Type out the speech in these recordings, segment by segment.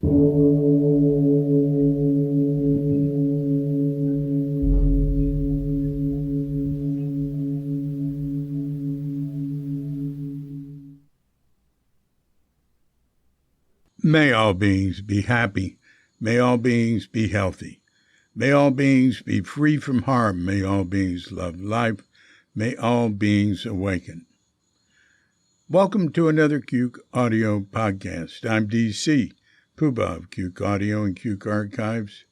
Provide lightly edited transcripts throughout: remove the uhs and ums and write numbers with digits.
May all beings be happy. May all beings be healthy. May all beings be free from harm. May all beings love life. May all beings awaken. Welcome to another Cuke Audio podcast. I'm DC, Poobah of Cuke Audio and Cuke Archives,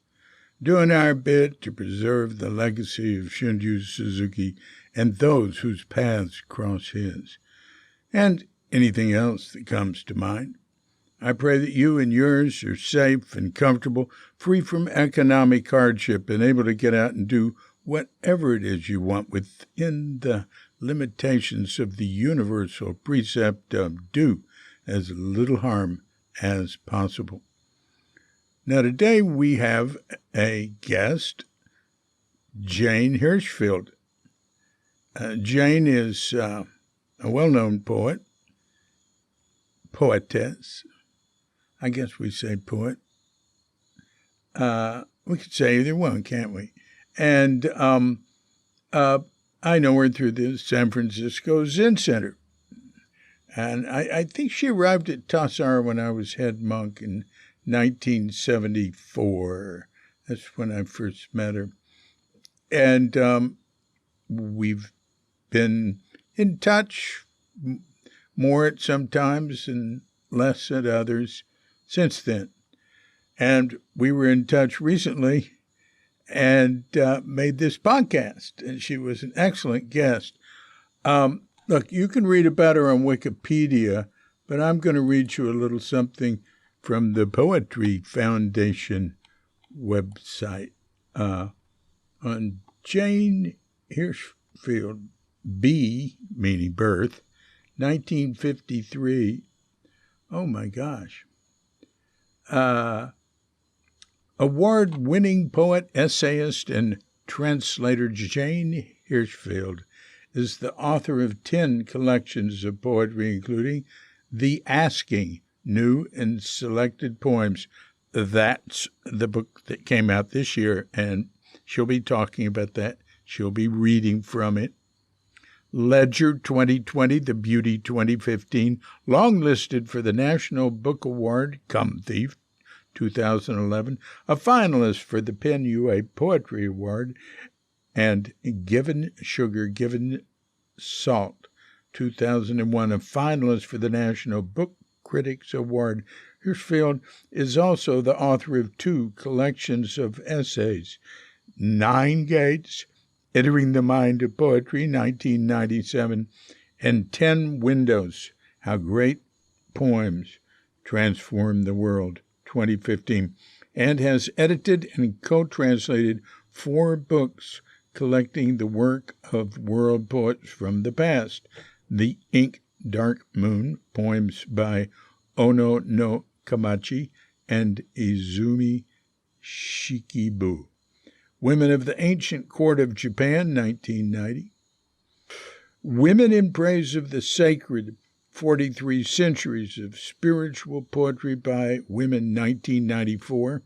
doing our bit to preserve the legacy of Shunryu Suzuki and those whose paths cross his, and anything else that comes to mind. I pray that you and yours are safe and comfortable, free from economic hardship, and able to get out and do whatever it is you want within the limitations of the universal precept of do as little harm as possible. Now, today we have a guest, Jane Hirshfield. Jane is a well-known poetess. I guess we say poet. We could say either one, can't we? And I know her through the San Francisco Zen Center. And I think she arrived at Tassajara when I was head monk in 1974. That's when I first met her. And we've been in touch more at some times and less at others since then. And we were in touch recently and made this podcast. And she was an excellent guest. Look, you can read about her on Wikipedia, but I'm going to read you a little something from the Poetry Foundation website on Jane Hirshfield, B, meaning birth, 1953. Oh, my gosh. Award-winning poet, essayist, and translator Jane Hirshfield is the author of 10 collections of poetry, including The Asking, New and Selected Poems. That's the book that came out this year, and she'll be talking about that. She'll be reading from it. Ledger 2020, The Beauty 2015, longlisted for the National Book Award, Come Thief 2011, a finalist for the Penn UA Poetry Award, and Given Sugar, Given Salt 2001, a finalist for the National Book Critics Award. Hirshfield is also the author of 2 collections of essays, 9 Gates, Entering the Mind of Poetry, 1997, and 10 Windows, How Great Poems Transform the World, 2015, and has edited and co-translated 4 books collecting the work of world poets from the past. The Ink Dark Moon, poems by Ono no Kamachi and Izumi Shikibu. Women of the Ancient Court of Japan, 1990. Women in Praise of the Sacred, 43 Centuries of Spiritual Poetry by Women, 1994.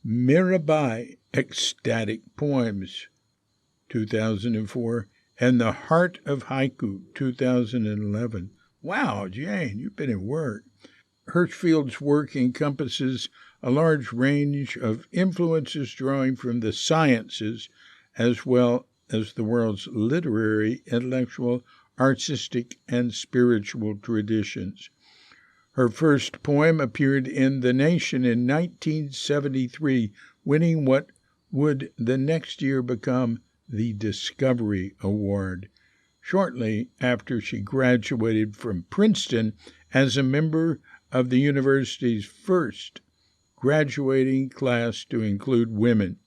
Mirabai, Ecstatic Poems, 2004. And The Heart of Haiku, 2011. Wow, Jane, you've been at work. Hirshfield's work encompasses a large range of influences drawing from the sciences as well as the world's literary, intellectual, artistic, and spiritual traditions. Her first poem appeared in The Nation in 1973, winning what would the next year become the Discovery Award. Shortly after she graduated from Princeton as a member of the university's first graduating class to include women.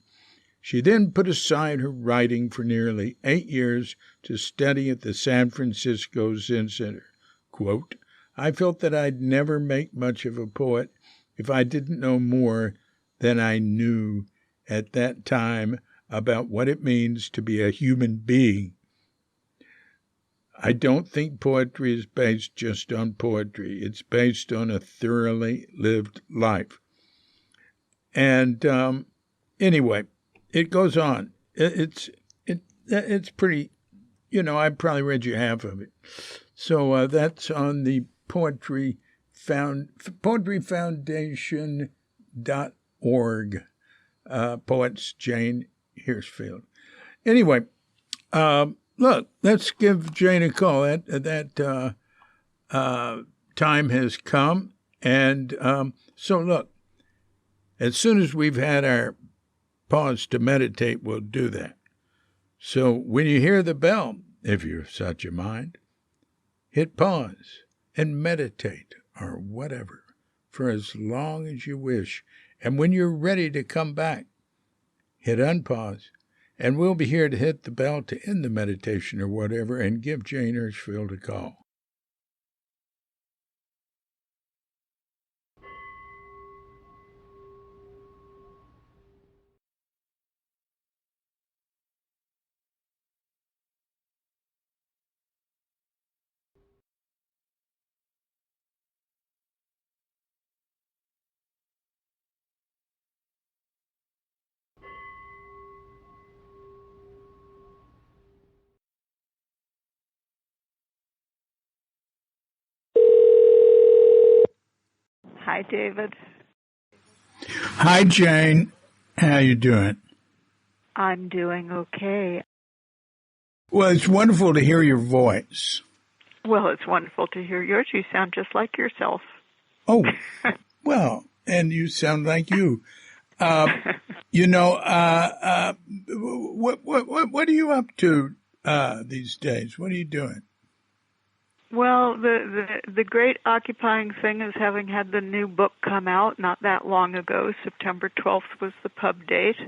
She then put aside her writing for nearly 8 years to study at the San Francisco Zen Center. Quote, I felt that I'd never make much of a poet if I didn't know more than I knew at that time about what it means to be a human being. I don't think poetry is based just on poetry. It's based on a thoroughly lived life. And anyway, it goes on. It's pretty, I probably read you half of it. So that's on the poetryfoundation.org. Poets Jane Hirshfield. Anyway, look, let's give Jane a call. That time has come. And so look, as soon as we've had our pause to meditate, we'll do that. So when you hear the bell, if you're such a mind, hit pause and meditate or whatever for as long as you wish. And when you're ready to come back, hit unpause, and we'll be here to hit the bell to end the meditation or whatever and give Jane Hirshfield a call. Hi, David. Hi, Jane. How you doing? I'm doing okay. Well, it's wonderful to hear your voice. Well, it's wonderful to hear yours. You sound just like yourself. Oh, well, and you sound like you. What are you up to these days? What are you doing? Well, the great occupying thing is having had the new book come out not that long ago. September 12th was the pub date,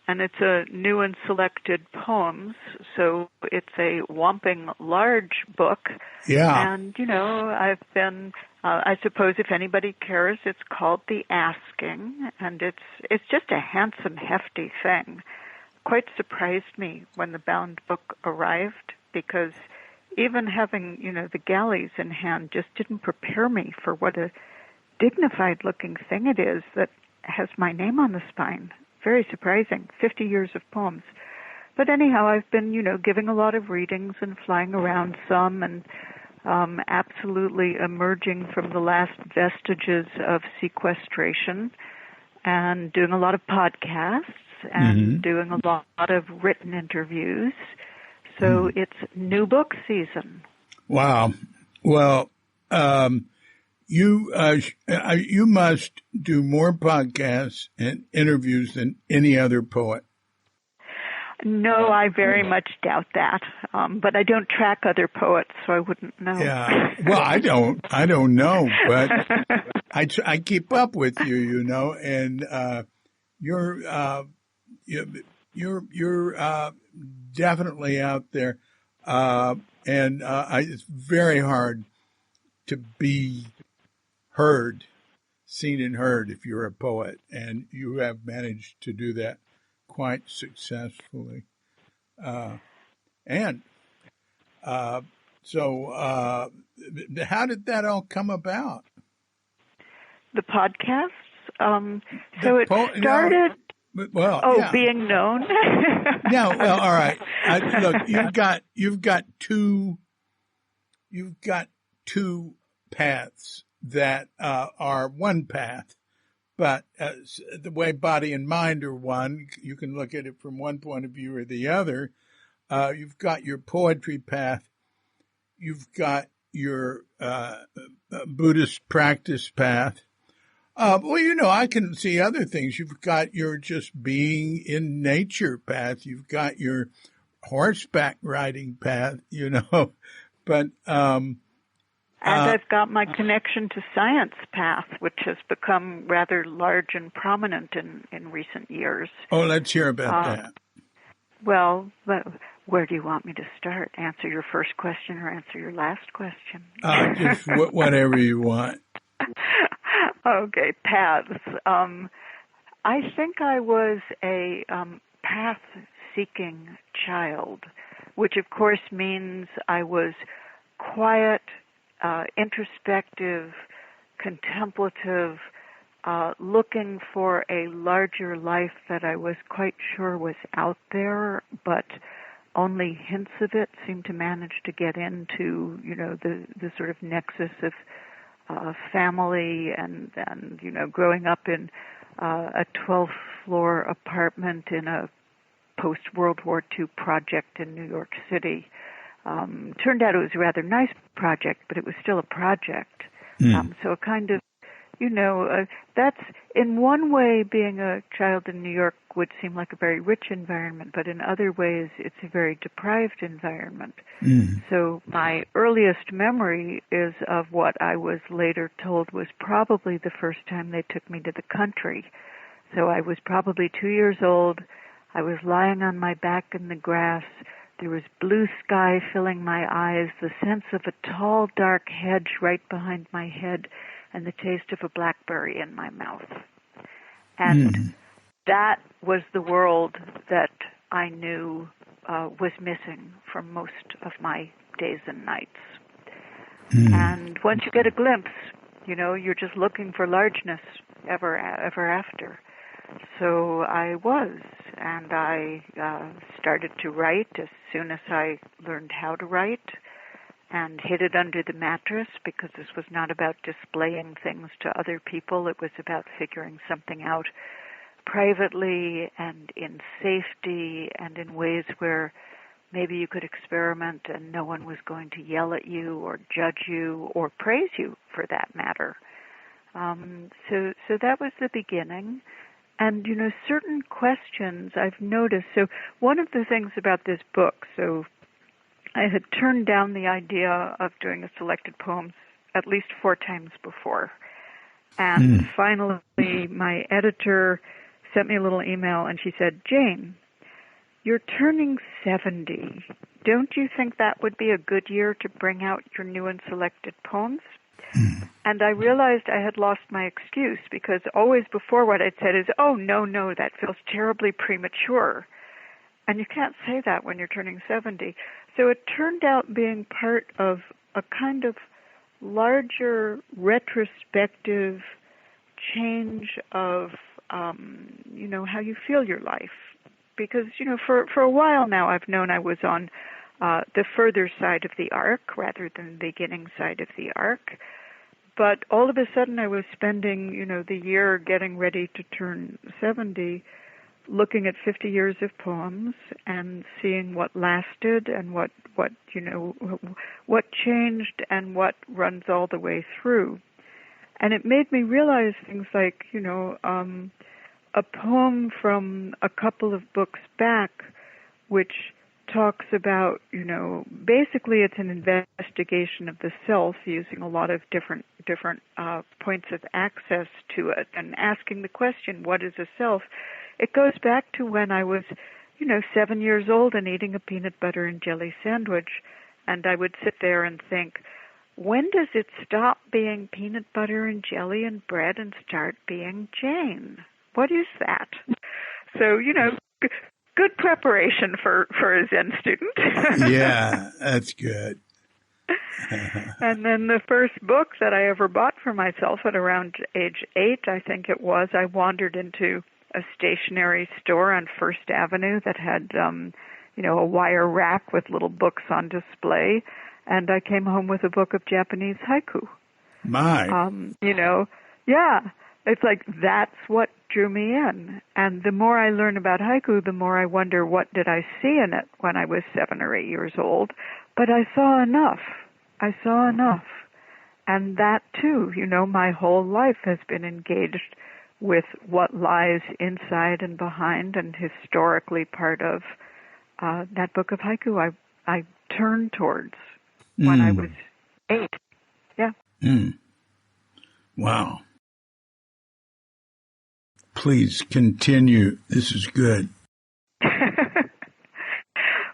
and it's a new and selected poems, so it's a whomping large book. Yeah. And, I've been, I suppose if anybody cares, it's called The Asking, and it's just a handsome, hefty thing. Quite surprised me when the bound book arrived, because even having, the galleys in hand just didn't prepare me for what a dignified-looking thing it is that has my name on the spine. Very surprising. 50 years of poems. But anyhow, I've been, giving a lot of readings and flying around some and absolutely emerging from the last vestiges of sequestration and doing a lot of podcasts and doing a lot of written interviews. So it's new book season. Wow. Well, you must do more podcasts and interviews than any other poet. No, I very much doubt that. But I don't track other poets, so I wouldn't know. Yeah. Well, I don't know, but I keep up with you, and you're definitely out there, and it's very hard to be seen and heard if you're a poet, and you have managed to do that quite successfully. So how did that all come about? The podcasts? It started... Well, yeah. Being known. No, well, all right. Look, you've got two paths that are one path, but the way body and mind are one, you can look at it from one point of view or the other. You've got your poetry path. You've got your Buddhist practice path. I can see other things. You've got your just being in nature path. You've got your horseback riding path, but, and I've got my connection to science path, which has become rather large and prominent in recent years. Oh, let's hear about that. Well, where do you want me to start? Answer your first question or answer your last question? Just whatever you want. Okay, paths. I think I was a path-seeking child which of course means I was quiet, introspective, contemplative, looking for a larger life that I was quite sure was out there, but only hints of it seemed to manage to get into, the sort of nexus of family and growing up in a 12th floor apartment in a post-World War II project in New York City. Turned out it was a rather nice project, but it was still a project. So a kind of, that's in one way being a child in New York would seem like a very rich environment, but in other ways it's a very deprived environment. So my earliest memory is of what I was later told was probably the first time they took me to the country. So I was probably 2 years old. I was lying on my back in the grass. There was blue sky filling my eyes, the sense of a tall, dark hedge right behind my head, and the taste of a blackberry in my mouth. And that was the world that I knew was missing from most of my days and nights. And once you get a glimpse, you're just looking for largeness ever after. So I was, and I started to write as soon as I learned how to write, and hid it under the mattress because this was not about displaying things to other people. It was about figuring something out privately and in safety and in ways where maybe you could experiment and no one was going to yell at you or judge you or praise you for that matter. So that was the beginning. And, certain questions I've noticed. So one of the things about this book, so I had turned down the idea of doing a selected poems at least 4 times before. And finally, my editor sent me a little email and she said, "Jane, you're turning 70. Don't you think that would be a good year to bring out your new and selected poems?" And I realized I had lost my excuse because always before what I'd said is, "Oh, no, that feels terribly premature." And you can't say that when you're turning 70. So it turned out being part of a kind of larger retrospective change of, how you feel your life. Because, for a while now I've known I was on the further side of the arc rather than the beginning side of the arc. But all of a sudden I was spending, the year getting ready to turn 70 looking at 50 years of poems and seeing what lasted and what changed and what runs all the way through. And it made me realize things like, a poem from a couple of books back which talks about, basically it's an investigation of the self using a lot of different points of access to it and asking the question, what is a self? It goes back to when I was, 7 years old and eating a peanut butter and jelly sandwich, and I would sit there and think, when does it stop being peanut butter and jelly and bread and start being Jane? What is that? So, good preparation for a Zen student. Yeah, that's good. And then the first book that I ever bought for myself at around age 8, I think it was, I wandered into a stationery store on First Avenue that had, a wire rack with little books on display, and I came home with a book of Japanese haiku. My. Yeah. It's like that's what drew me in. And the more I learn about haiku, the more I wonder what did I see in it when I was 7 or 8 years old. But I saw enough. And that too, my whole life has been engaged with what lies inside and behind and historically part of that book of haiku I turned towards when I was 8. Yeah. Wow. Please continue. This is good.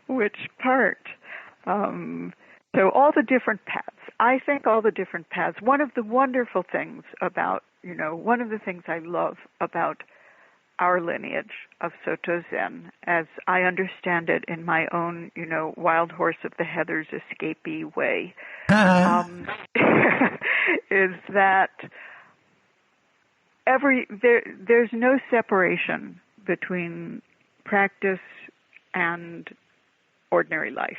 Which part? So all the different paths. I think all the different paths. One of the wonderful things about, one of the things I love about our lineage of Soto Zen, as I understand it in my own, wild horse of the heathers escapee way, is that there's no separation between practice and ordinary life.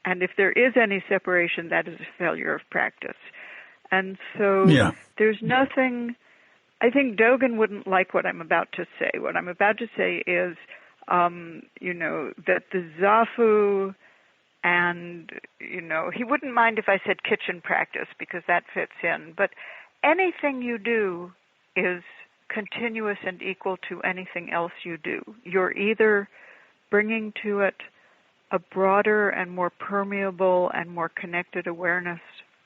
And if there is any separation, that is a failure of practice. And so there's nothing, I think Dogen wouldn't like what I'm about to say. What I'm about to say is, that the Zafu and, he wouldn't mind if I said kitchen practice because that fits in. But anything you do is continuous and equal to anything else you do. You're either bringing to it a broader and more permeable and more connected awareness,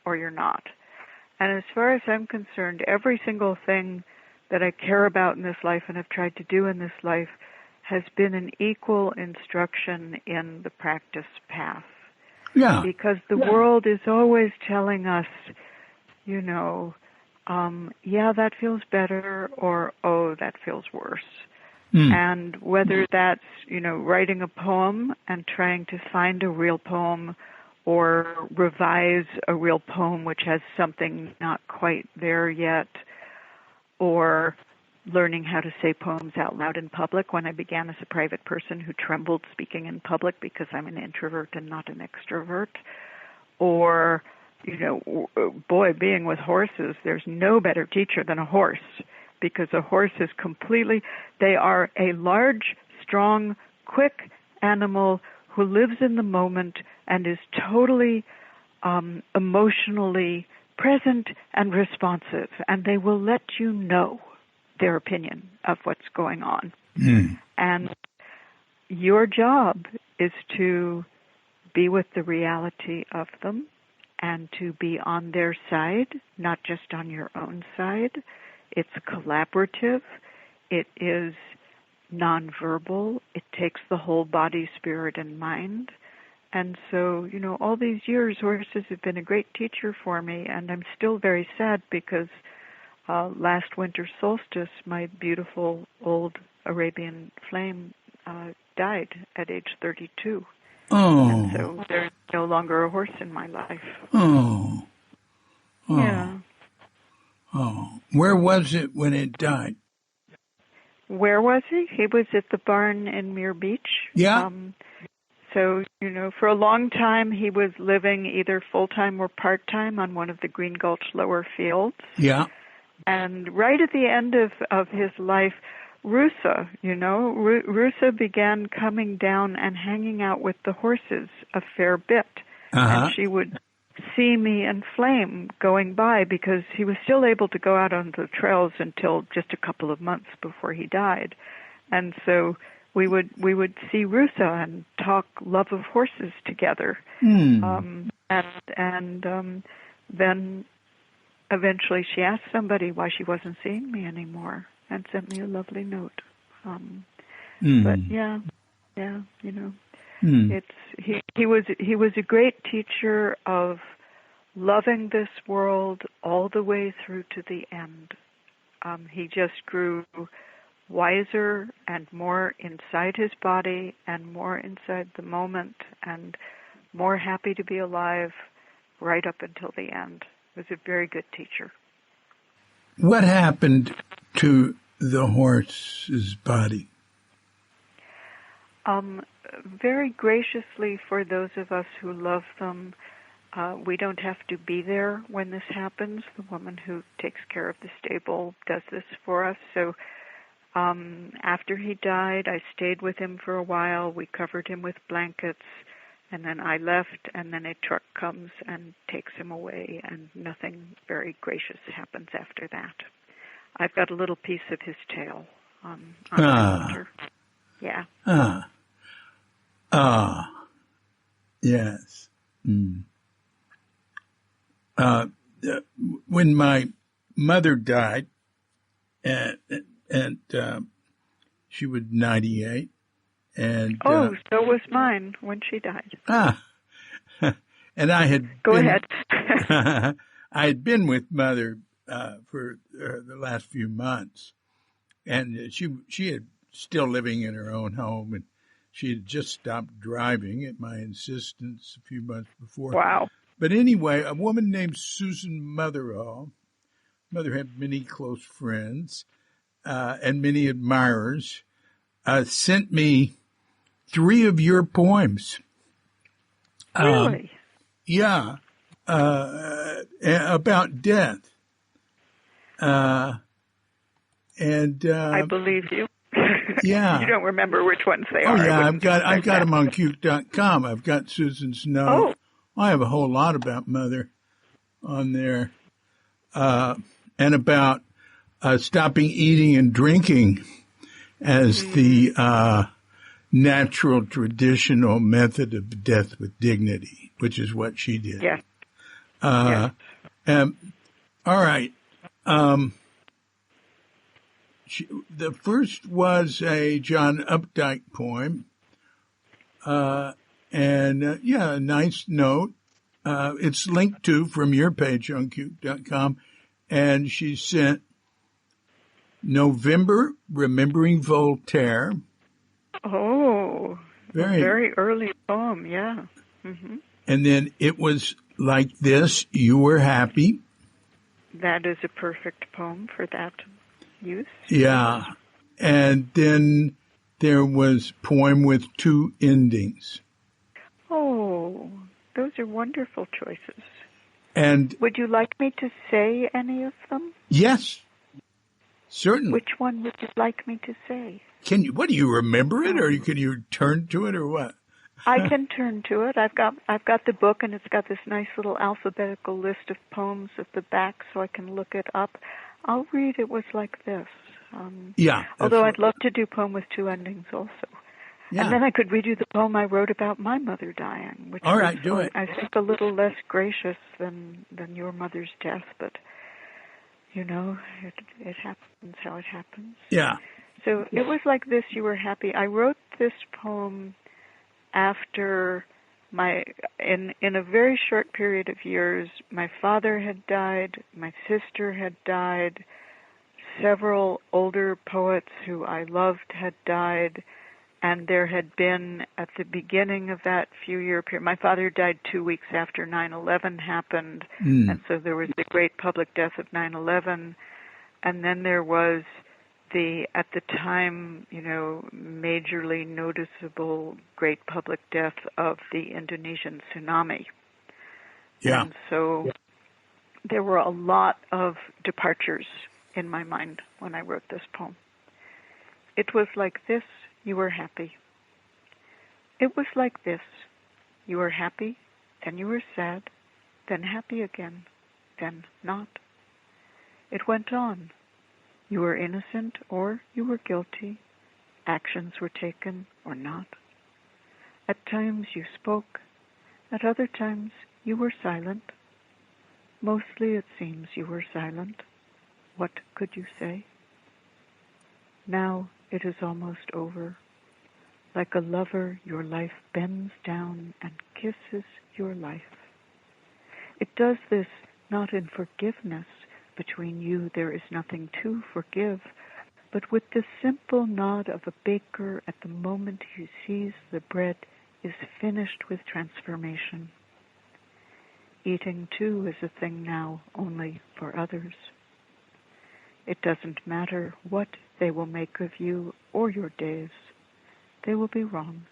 or you're not. And as far as I'm concerned, every single thing that I care about in this life and have tried to do in this life has been an equal instruction in the practice path. Yeah. Because the world is always telling us, that feels better, or, oh, that feels worse. And whether that's, writing a poem and trying to find a real poem or revise a real poem which has something not quite there yet, or learning how to say poems out loud in public when I began as a private person who trembled speaking in public because I'm an introvert and not an extrovert, or, being with horses, there's no better teacher than a horse. Because a horse is they are a large, strong, quick animal who lives in the moment and is totally emotionally present and responsive. And they will let you know their opinion of what's going on. And your job is to be with the reality of them and to be on their side, not just on your own side. It's collaborative. It is nonverbal. It takes the whole body, spirit, and mind. And so, all these years, horses have been a great teacher for me, and I'm still very sad because last winter solstice, my beautiful old Arabian flame died at age 32. Oh. And so there's no longer a horse in my life. Oh. Yeah. Oh, where was it when it died? Where was he? He was at the barn in Muir Beach. Yeah. So, for a long time he was living either full-time or part-time on one of the Green Gulch lower fields. Yeah. And right at the end of his life, Rusa, Rusa began coming down and hanging out with the horses a fair bit. And she would see me and Flame going by because he was still able to go out on the trails until just a couple of months before he died. And so we would see Rusa and talk love of horses together. And then eventually she asked somebody why she wasn't seeing me anymore and sent me a lovely note. But he was a great teacher of loving this world all the way through to the end. He just grew wiser and more inside his body and more inside the moment and more happy to be alive right up until the end. He was a very good teacher. What happened to the horse's body? Very graciously, for those of us who love them, we don't have to be there when this happens. The woman who takes care of the stable does this for us. So after he died, I stayed with him for a while. We covered him with blankets, and then I left, and then a truck comes and takes him away, and nothing very gracious happens after that. I've got a little piece of his tail on my altar. Yeah. Yes. When my mother died, and she was 98, and so was mine when she died. And I had Go ahead. I had been with Mother for the last few months, and she had still living in her own home, and she had just stopped driving at my insistence a few months before. Wow. But anyway, a woman named Susan Motherall, mother had many close friends and many admirers, sent me 3 of your poems. Really? Yeah, about death. And I believe you. yeah. You don't remember which ones they Oh are. yeah, I've got them on Cute.com. I've got Susan's note. Oh. I have a whole lot about Mother on there, and about stopping eating and drinking as the natural traditional method of death with dignity, which is what she did. Yes. Yes. All right. The first was a John Updike poem, a nice note. It's linked to from your page on Cute.com, and she sent November, Remembering Voltaire. Oh, very early poem, yeah. Mm-hmm. And then It Was Like This, You Were Happy. That is a perfect poem for that use. Yeah. And then there was Poem with 2 Endings. Oh, those are wonderful choices. And would you like me to say any of them? Yes, certainly. Which one would you like me to say? Can you? What do you remember it, or can you turn to it, or what? I can turn to it. I've got the book, and it's got this nice little alphabetical list of poems at the back, so I can look it up. I'll read It Was Like This. Although I'd love to do Poem with 2 Endings also. Yeah. And then I could read you the poem I wrote about my mother dying, which all right, do it. I think a little less gracious than your mother's death, but it happens how it happens. Yeah. So It Was Like This, You Were Happy. I wrote this poem after in a very short period of years, my father had died, my sister had died, several older poets who I loved had died, and there had been, at the beginning of that few-year period, my father died 2 weeks after 9/11 happened, and so there was the great public death of 9/11, and then there was at the time, majorly noticeable great public death of the Indonesian tsunami. Yeah. And so there were a lot of departures in my mind when I wrote this poem. It was like this, you were happy. It was like this. You were happy, then you were sad, then happy again, then not. It went on. You were innocent or you were guilty. Actions were taken or not. At times you spoke. At other times you were silent. Mostly it seems you were silent. What could you say? Now it is almost over. Like a lover, your life bends down and kisses your life. It does this not in forgiveness. Between you there is nothing to forgive, but with the simple nod of a baker at the moment he sees the bread is finished with transformation. Eating too is a thing now only for others. It doesn't matter what they will make of you or your days. They will be wrong.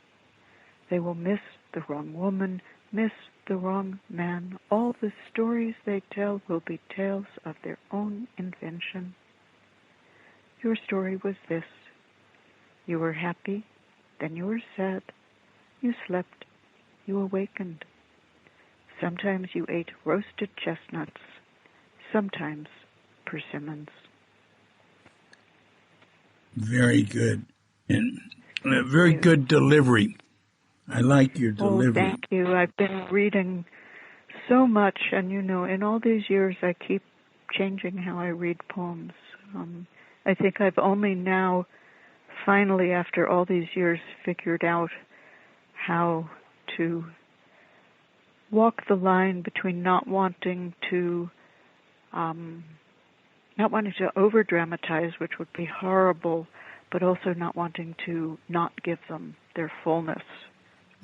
They will miss the wrong woman, miss the wrong man. All the stories they tell will be tales of their own invention. Your story was this. You were happy, then you were sad. You slept, you awakened. Sometimes you ate roasted chestnuts, sometimes persimmons. Very good. And a very good delivery. I like your delivery. Oh, thank you. I've been reading so much, and in all these years I keep changing how I read poems. I think I've only now, finally, after all these years, figured out how to walk the line between not wanting to not wanting to over-dramatize, which would be horrible, but also not wanting to not give them their fullness.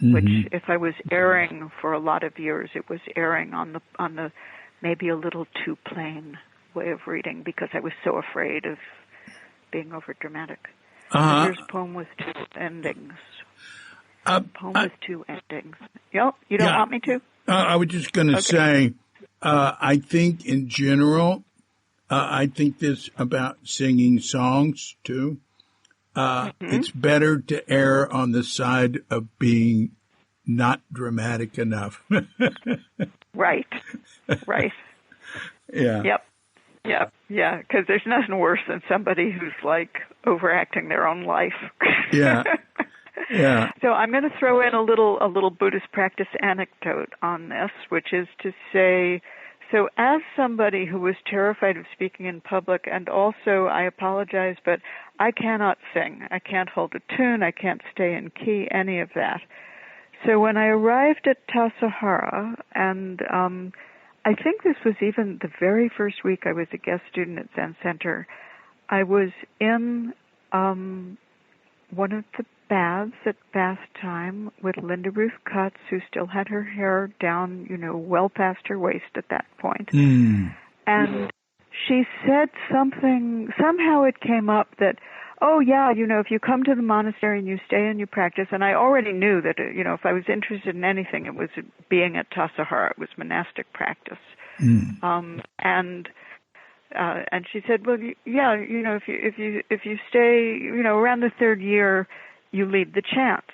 Which, if I was erring for a lot of years, it was erring on the maybe a little too plain way of reading because I was so afraid of being over-dramatic. Here's a poem with two endings. Poem with two endings. You don't want me to? I was just going to say, I think in general, I think this about singing songs too. It's better to err on the side of being not dramatic enough. Right. Yeah. Yep. Yeah. Because there's nothing worse than somebody who's like overacting their own life. Yeah. So I'm going to throw in a little Buddhist practice anecdote on this, which is to say, so as somebody who was terrified of speaking in public, and also I apologize, but I cannot sing. I can't hold a tune. I can't stay in key, any of that. So when I arrived at Tassajara, and I think this was even the very first week I was a guest student at Zen Center, I was in one of the baths at bath time with Linda Ruth Cutts, who still had her hair down, well past her waist at that point. And she said something, somehow it came up that, oh yeah, if you come to the monastery and you stay and you practice, and I already knew that, if I was interested in anything, it was being at Tassajara, it was monastic practice. And she said, well, yeah, if you stay, around the third year, you lead the chants.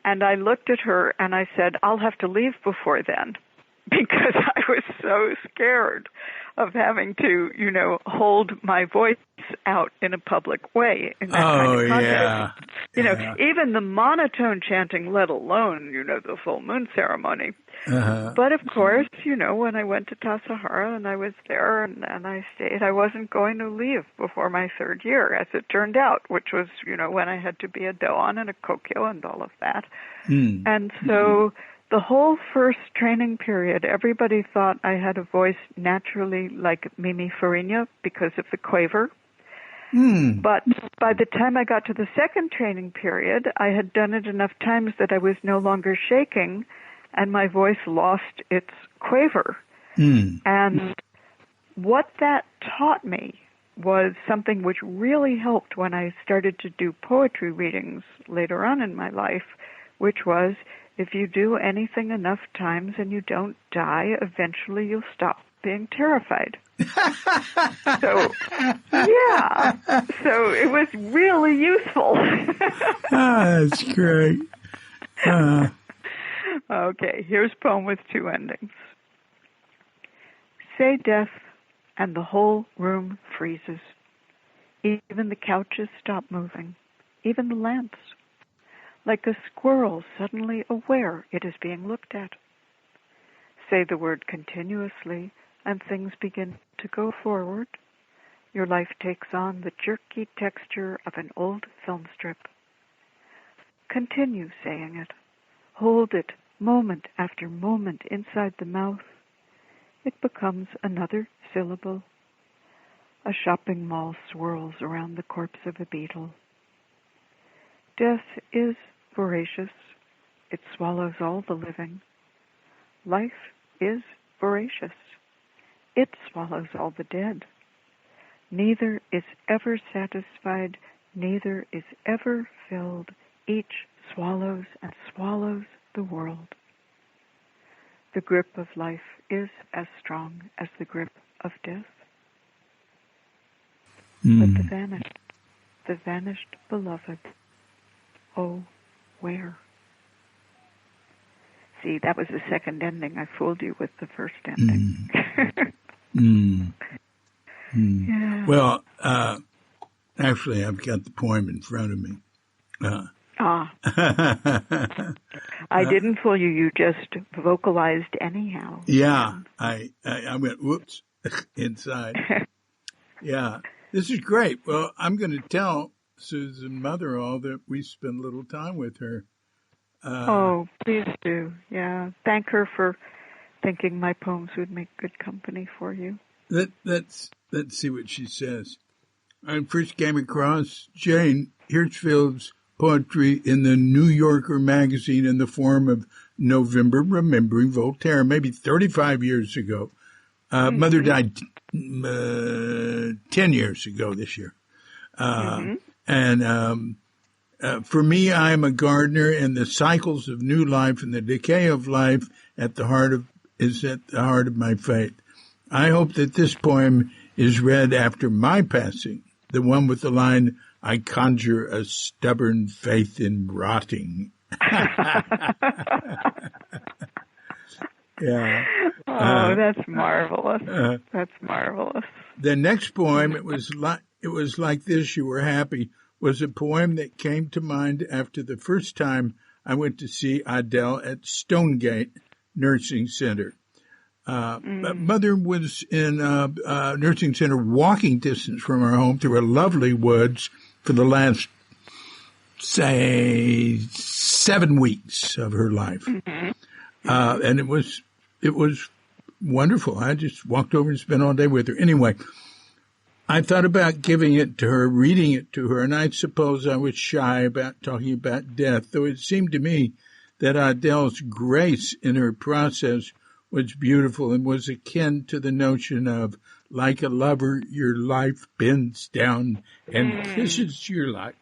And I looked at her and I said, I'll have to leave before then, because I was so scared of having to, hold my voice out in a public way in that kind of context. Even the monotone chanting, let alone, the full moon ceremony. But of course, when I went to Tassajara and I was there and I stayed, I wasn't going to leave before my third year, as it turned out, which was, when I had to be a doan and a kokyo and all of that. And so the whole first training period, everybody thought I had a voice naturally like Mimi Farina because of the quaver. But by the time I got to the second training period, I had done it enough times that I was no longer shaking, and my voice lost its quaver. And what that taught me was something which really helped when I started to do poetry readings later on in my life, which was, if you do anything enough times and you don't die, eventually you'll stop being terrified. So it was really useful. That's great. Okay, here's a poem with two endings. Say death, and the whole room freezes. Even the couches stop moving, even the lamps. Like a squirrel suddenly aware it is being looked at. Say the word continuously, and things begin to go forward. Your life takes on the jerky texture of an old film strip. Continue saying it. Hold it moment after moment inside the mouth. It becomes another syllable. A shopping mall swirls around the corpse of a beetle. Death is voracious. It swallows all the living. Life is voracious. It swallows all the dead. Neither is ever satisfied, neither is ever filled. Each swallows and swallows the world. The grip of life is as strong as the grip of death. But the vanished beloved, oh, where? See, that was the second ending. I fooled you with the first ending. Yeah. Well, actually, I've got the poem in front of me. I didn't fool you. You just vocalized anyhow. Yeah, I went, whoops, inside. Yeah, this is great. Well, I'm going to tell Susan Motherall that we spent a little time with her. Oh, please do. Yeah, thank her for thinking my poems would make good company for you. That's Let's see what she says. I first came across Jane Hirshfield's poetry in the New Yorker magazine in the form of November Remembering Voltaire, maybe 35 years ago. Mother died 10 years ago this year. And for me, I am a gardener, and the cycles of new life and the decay of life is at the heart of my faith. I hope that this poem is read after my passing, the one with the line, I conjure a stubborn faith in rotting. Yeah. That's marvelous. That's marvelous. The next poem, it was like this, you were happy, was a poem that came to mind after the first time I went to see Adele at Stonegate Nursing Center. Mother was in a nursing center walking distance from our home through a lovely woods for the last, say, 7 weeks of her life. And it was wonderful. I just walked over and spent all day with her. Anyway, I thought about giving it to her, reading it to her, and I suppose I was shy about talking about death, though it seemed to me that Adele's grace in her process was beautiful and was akin to the notion of, like a lover, your life bends down and kisses your life.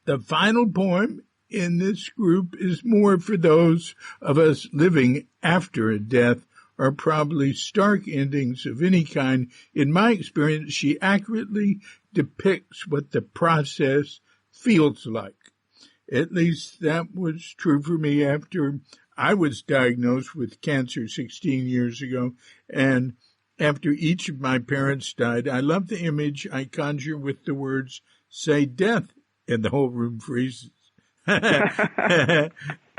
The final poem in this group is more for those of us living after a death, or probably stark endings of any kind. In my experience, she accurately depicts what the process feels like. At least that was true for me after I was diagnosed with cancer 16 years ago, and after each of my parents died. I love the image I conjure with the words, say death, and the whole room freezes.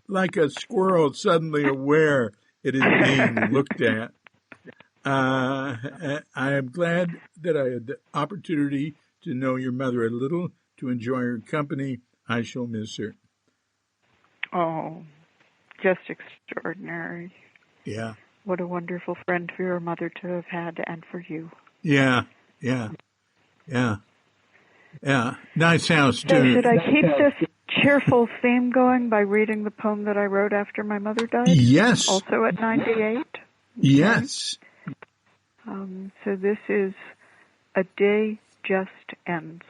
Like a squirrel suddenly aware it is being looked at. I am glad that I had the opportunity to know your mother a little, to enjoy her company. I shall miss her. Oh, just extraordinary. Yeah. What a wonderful friend for your mother to have had, and for you. Yeah. Nice house, too. So should I keep this cheerful theme going by reading the poem that I wrote after my mother died? Yes. Also at 98? Okay. Yes. So this is A Day Just Ends.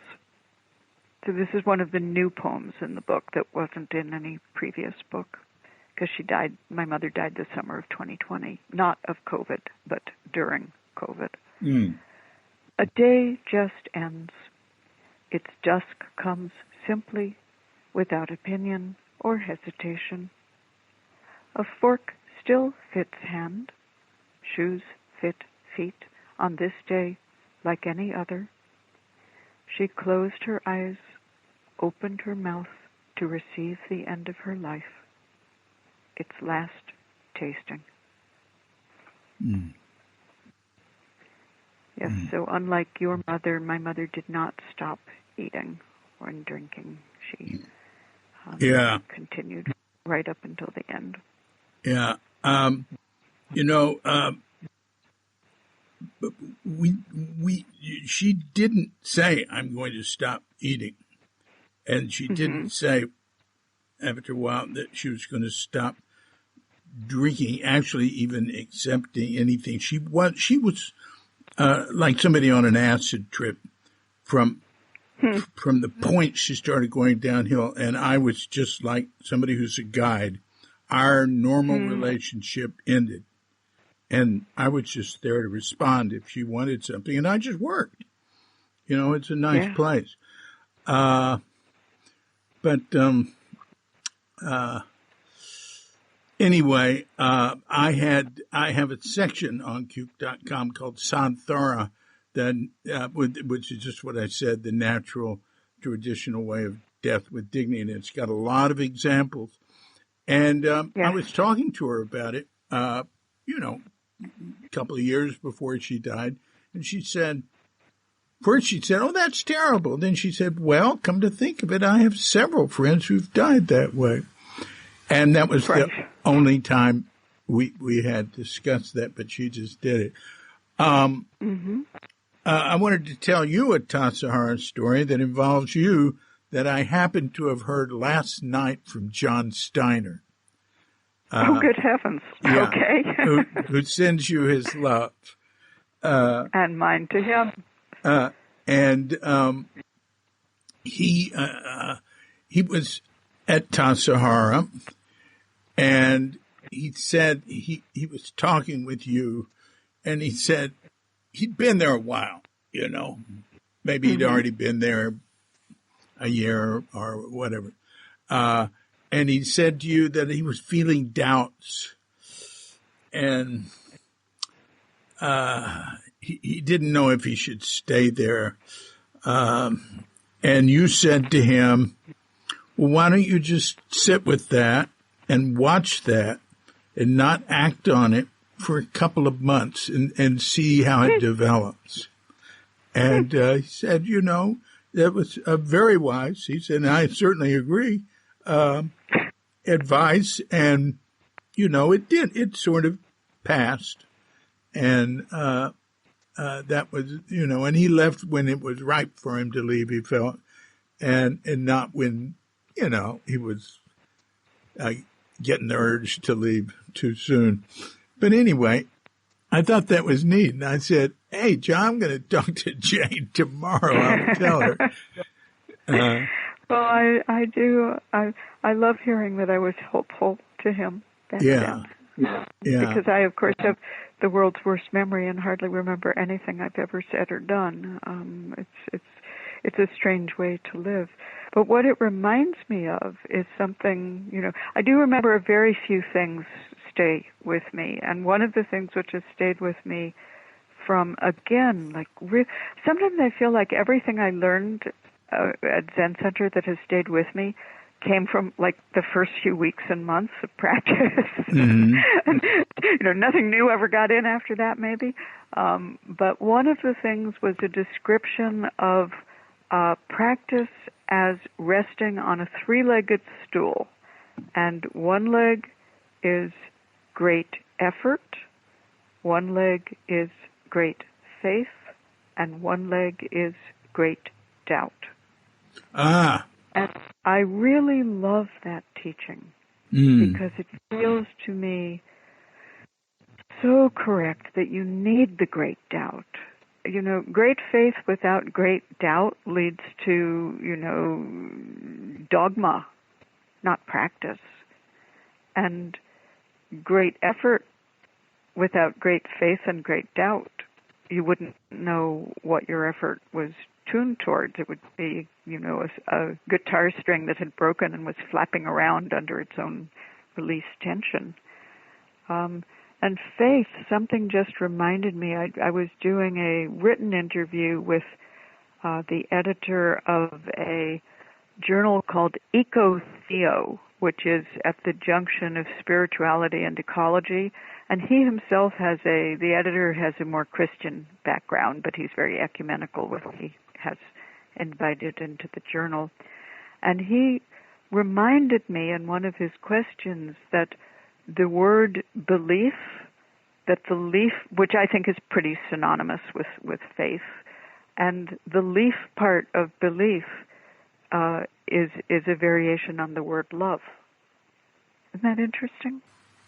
So this is one of the new poems in the book that wasn't in any previous book, because my mother died the summer of 2020, not of COVID, but during COVID. A day just ends. Its dusk comes simply, without opinion or hesitation. A fork still fits hand, shoes fit feet on this day like any other. She closed her eyes, opened her mouth to receive the end of her life, its last tasting. Yes, so unlike your mother, my mother did not stop eating or drinking. She continued right up until the end. Yeah. She didn't say, I'm going to stop eating. And she didn't say after a while that she was going to stop drinking, actually even accepting anything. She was like somebody on an acid trip from the point she started going downhill, and I was just like somebody who's a guide. Our normal relationship ended, and I was just there to respond if she wanted something, and I just worked. It's a nice place. Anyway, I have a section on Cube.com called Santhara, which is just what I said, the natural, traditional way of death with dignity. And it's got a lot of examples. And I was talking to her about it, a couple of years before she died. And she said, oh, that's terrible. Then she said, well, come to think of it, I have several friends who've died that way. And that was the only time we had discussed that, but she just did it. Mm-hmm. I wanted to tell you a Tassajara story that involves you that I happened to have heard last night from John Steiner. Oh, good heavens. Yeah, Okay. who sends you his love. And mine to him. And he was at Tassajara, and he said he was talking with you, and he said he'd been there a while, maybe he'd already been there a year or whatever. And he said to you that he was feeling doubts, and he didn't know if he should stay there. And you said to him, well, why don't you just sit with that and watch that and not act on it for a couple of months and see how it develops. And he said, that was very wise. He said, and I certainly agree, advice. And, it did. It sort of passed. And that was, and he left when it was ripe for him to leave, he felt, and not when, he was getting the urge to leave too soon. But anyway, I thought that was neat. And I said, hey, John, I'm going to talk to Jane tomorrow. I'll tell her. Well, I do. I love hearing that I was helpful to him back then. Yeah. Because I, of course, have the world's worst memory and hardly remember anything I've ever said or done. It's a strange way to live. But what it reminds me of is something, I do remember a very few things stay with me. And one of the things which has stayed with me from, again, sometimes I feel like everything I learned at Zen Center that has stayed with me came from the first few weeks and months of practice. Mm-hmm. And, nothing new ever got in after that, maybe. But one of the things was a description of practice as resting on a three-legged stool. And one leg is great effort, one leg is great faith, and one leg is great doubt. Ah. And I really love that teaching because it feels to me so correct that you need the great doubt. Great faith without great doubt leads to, dogma, not practice. And great effort without great faith and great doubt, you wouldn't know what your effort was tuned towards. It would be, a guitar string that had broken and was flapping around under its own released tension. And faith, something just reminded me, I was doing a written interview with the editor of a journal called Eco-Theo, which is at the junction of spirituality and ecology. And he himself the editor has a more Christian background, but he's very ecumenical with what he has invited into the journal. And he reminded me in one of his questions that the word belief, which I think is pretty synonymous with faith, and the leaf part of belief is a variation on the word love. Isn't that interesting?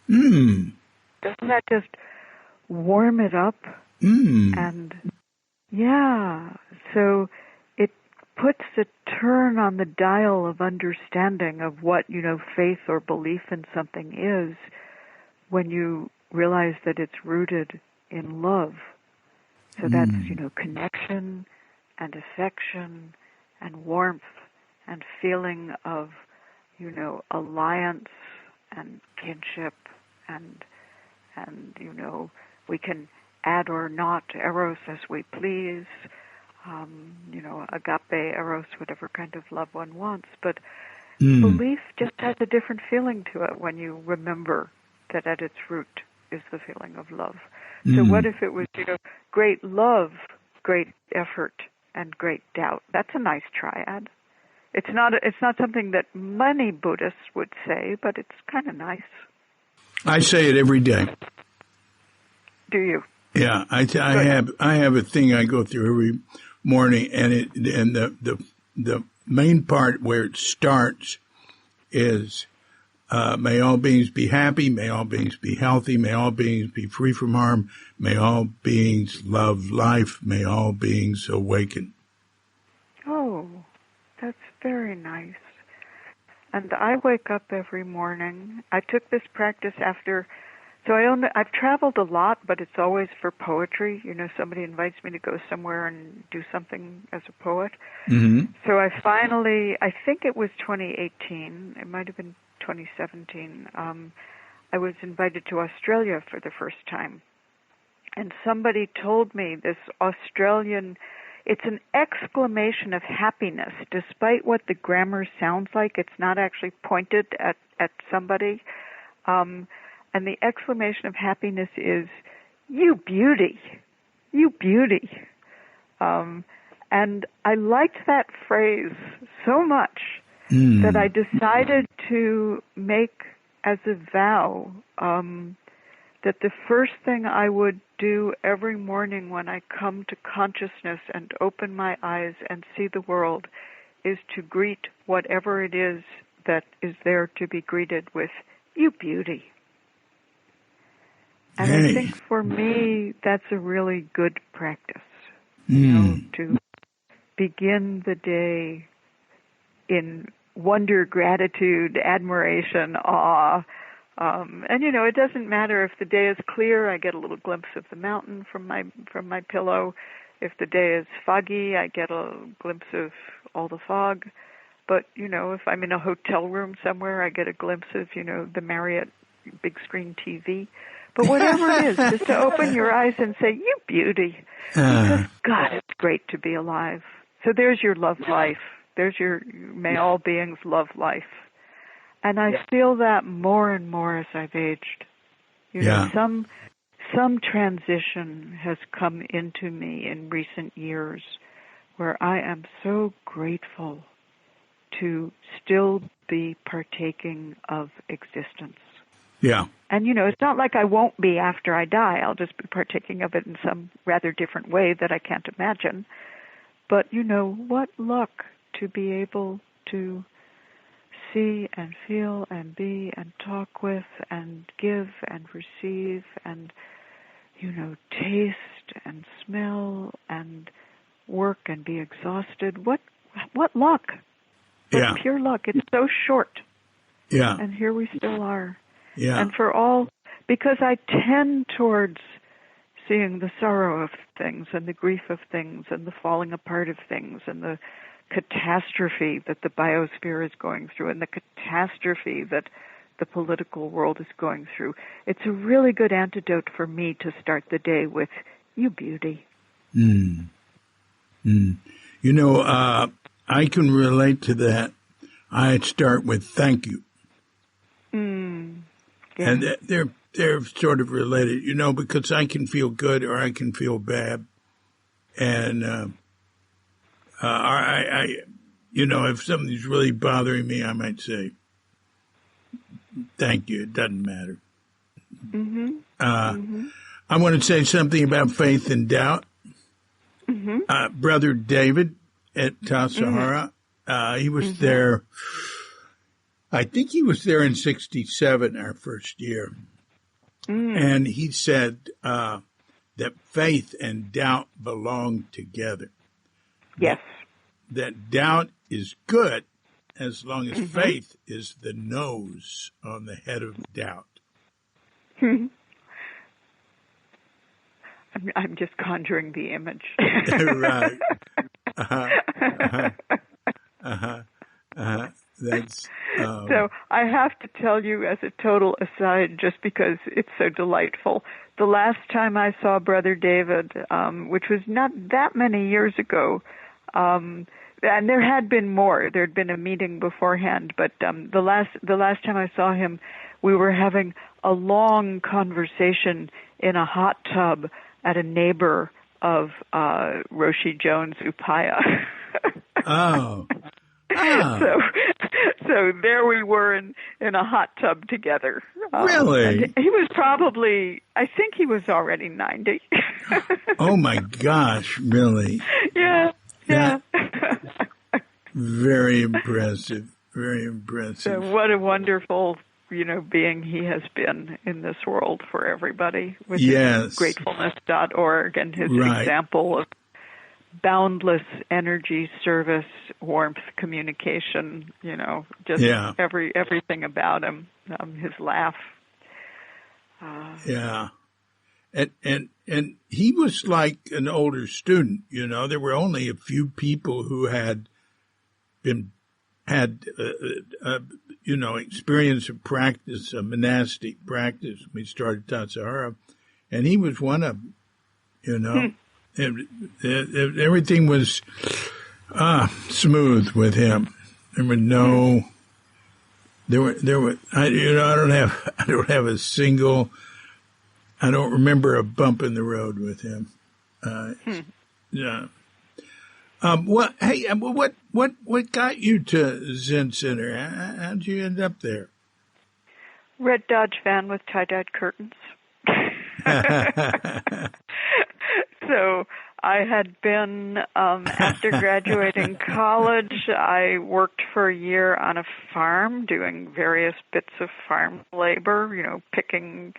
Doesn't that just warm it up? And so it puts a turn on the dial of understanding of what, faith or belief in something is when you realize that it's rooted in love. So that's, connection and affection and warmth and feeling of, alliance and kinship and we can add or not eros as we please, agape, eros, whatever kind of love one wants. But belief just has a different feeling to it when you remember that at its root is the feeling of love. So what if it was, great love, great effort, and great doubt? That's a nice triad. It's not something that many Buddhists would say, but it's kind of nice. I say it every day. Do you? Yeah, I have a thing I go through every morning, and the main part where it starts is may all beings be happy, may all beings be healthy, may all beings be free from harm, may all beings love life, may all beings awaken. Oh, that's very nice. And I wake up every morning. I took this practice after, so I've traveled a lot, but it's always for poetry. You know, somebody invites me to go somewhere and do something as a poet. Mm-hmm. So I think it was 2018, it might have been 2017, I was invited to Australia for the first time. And somebody told me this Australian, it's an exclamation of happiness, despite what the grammar sounds like. It's not actually pointed at somebody. And the exclamation of happiness is, "You beauty, you beauty." And I liked that phrase so much that I decided to make as a vow that the first thing I would do every morning when I come to consciousness and open my eyes and see the world is to greet whatever it is that is there to be greeted with, "You beauty." And I think for me, that's a really good practice, you know, to begin the day in wonder, gratitude, admiration, awe. And you know, it doesn't matter if the day is clear. I get a little glimpse of the mountain from my pillow. If the day is foggy, I get a glimpse of all the fog. But you know, if I'm in a hotel room somewhere, I get a glimpse of, you know, the Marriott big screen TV. But whatever it is, just to open your eyes and say, "You beauty," because God, it's great to be alive. So there's your love life. There's your may all beings love life. And I feel that more and more as I've aged. You know, some transition has come into me in recent years where I am so grateful to still be partaking of existence. Yeah. And, you know, it's not like I won't be after I die. I'll just be partaking of it in some rather different way that I can't imagine. But, you know, what luck to be able to see and feel and be and talk with and give and receive and, you know, taste and smell and work and be exhausted. What luck? What pure luck. It's so short. Yeah. And here we still are. Yeah. And for all, because I tend towards seeing the sorrow of things and the grief of things and the falling apart of things and the catastrophe that the biosphere is going through and the catastrophe that the political world is going through. It's a really good antidote for me to start the day with, "You beauty." You know, I can relate to that. I start with thank you. Yeah. And they're sort of related, you know, because I can feel good or I can feel bad. And I you know, if something's really bothering me, I might say, thank you. It doesn't matter. I want to say something about faith and doubt. Brother David at Tassajara, he was there. I think he was there in 1967, our first year. And he said that faith and doubt belong together. Yes. That doubt is good as long as faith is the nose on the head of doubt. I'm just conjuring the image. Right. That's So I have to tell you as a total aside, just because it's so delightful, the last time I saw Brother David, which was not that many years ago, and there had been more. There had been a meeting beforehand, but the last time I saw him, we were having a long conversation in a hot tub at a neighbor of Roshi Jones Upaya. oh. So there we were in a hot tub together. Really? And he was probably, I think he was already 90. Oh, my gosh, really? Yeah. Very impressive. Very impressive. So what a wonderful, being he has been in this world for everybody with his gratefulness.org and his example of boundless energy, service, warmth, communication, just everything about him, his laugh. And he was like an older student, there were only a few people who had experience of practice, a monastic practice. We started Tassajara, and he was one of them, everything was smooth with him. There were no, I don't have a single, I don't remember a bump in the road with him. Yeah. What got you to Zen Center? How'd you end up there? Red Dodge van with tie-dyed curtains. So I had been, after graduating college, I worked for a year on a farm doing various bits of farm labor, picking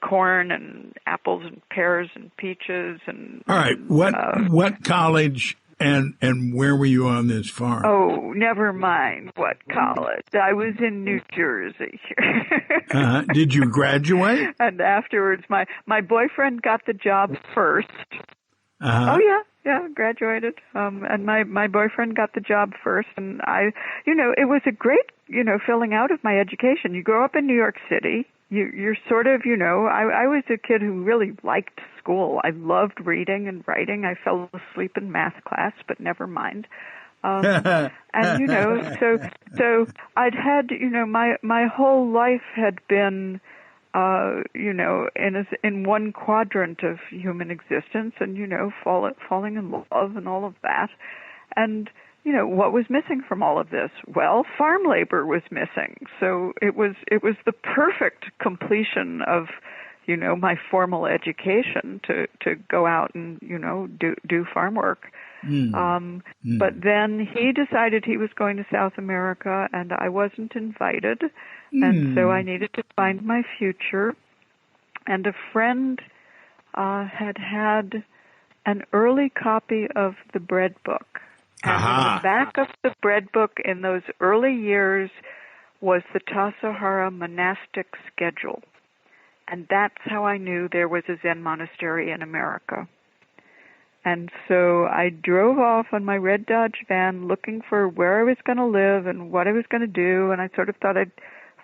corn and apples and pears and peaches and. All right. What college and where were you on this farm? Oh, never mind what college. I was in New Jersey. Did you graduate? And afterwards, my boyfriend got the job first. Oh yeah, graduated. And my boyfriend got the job first, and it was a great, filling out of my education. You grow up in New York City. You're sort of, I was a kid who really liked school. I loved reading and writing. I fell asleep in math class, but never mind. And, so I'd had, my whole life had been, in one quadrant of human existence and, falling in love and all of that. And, what was missing from all of this? Well, farm labor was missing. So it was the perfect completion of, my formal education to go out and, do farm work. But then he decided he was going to South America and I wasn't invited. And so I needed to find my future. And a friend had an early copy of the Bread Book. And in the back of the Bread Book in those early years was the Tassajara monastic schedule. And that's how I knew there was a Zen monastery in America. And so I drove off on my red Dodge van looking for where I was going to live and what I was going to do. And I sort of thought I'd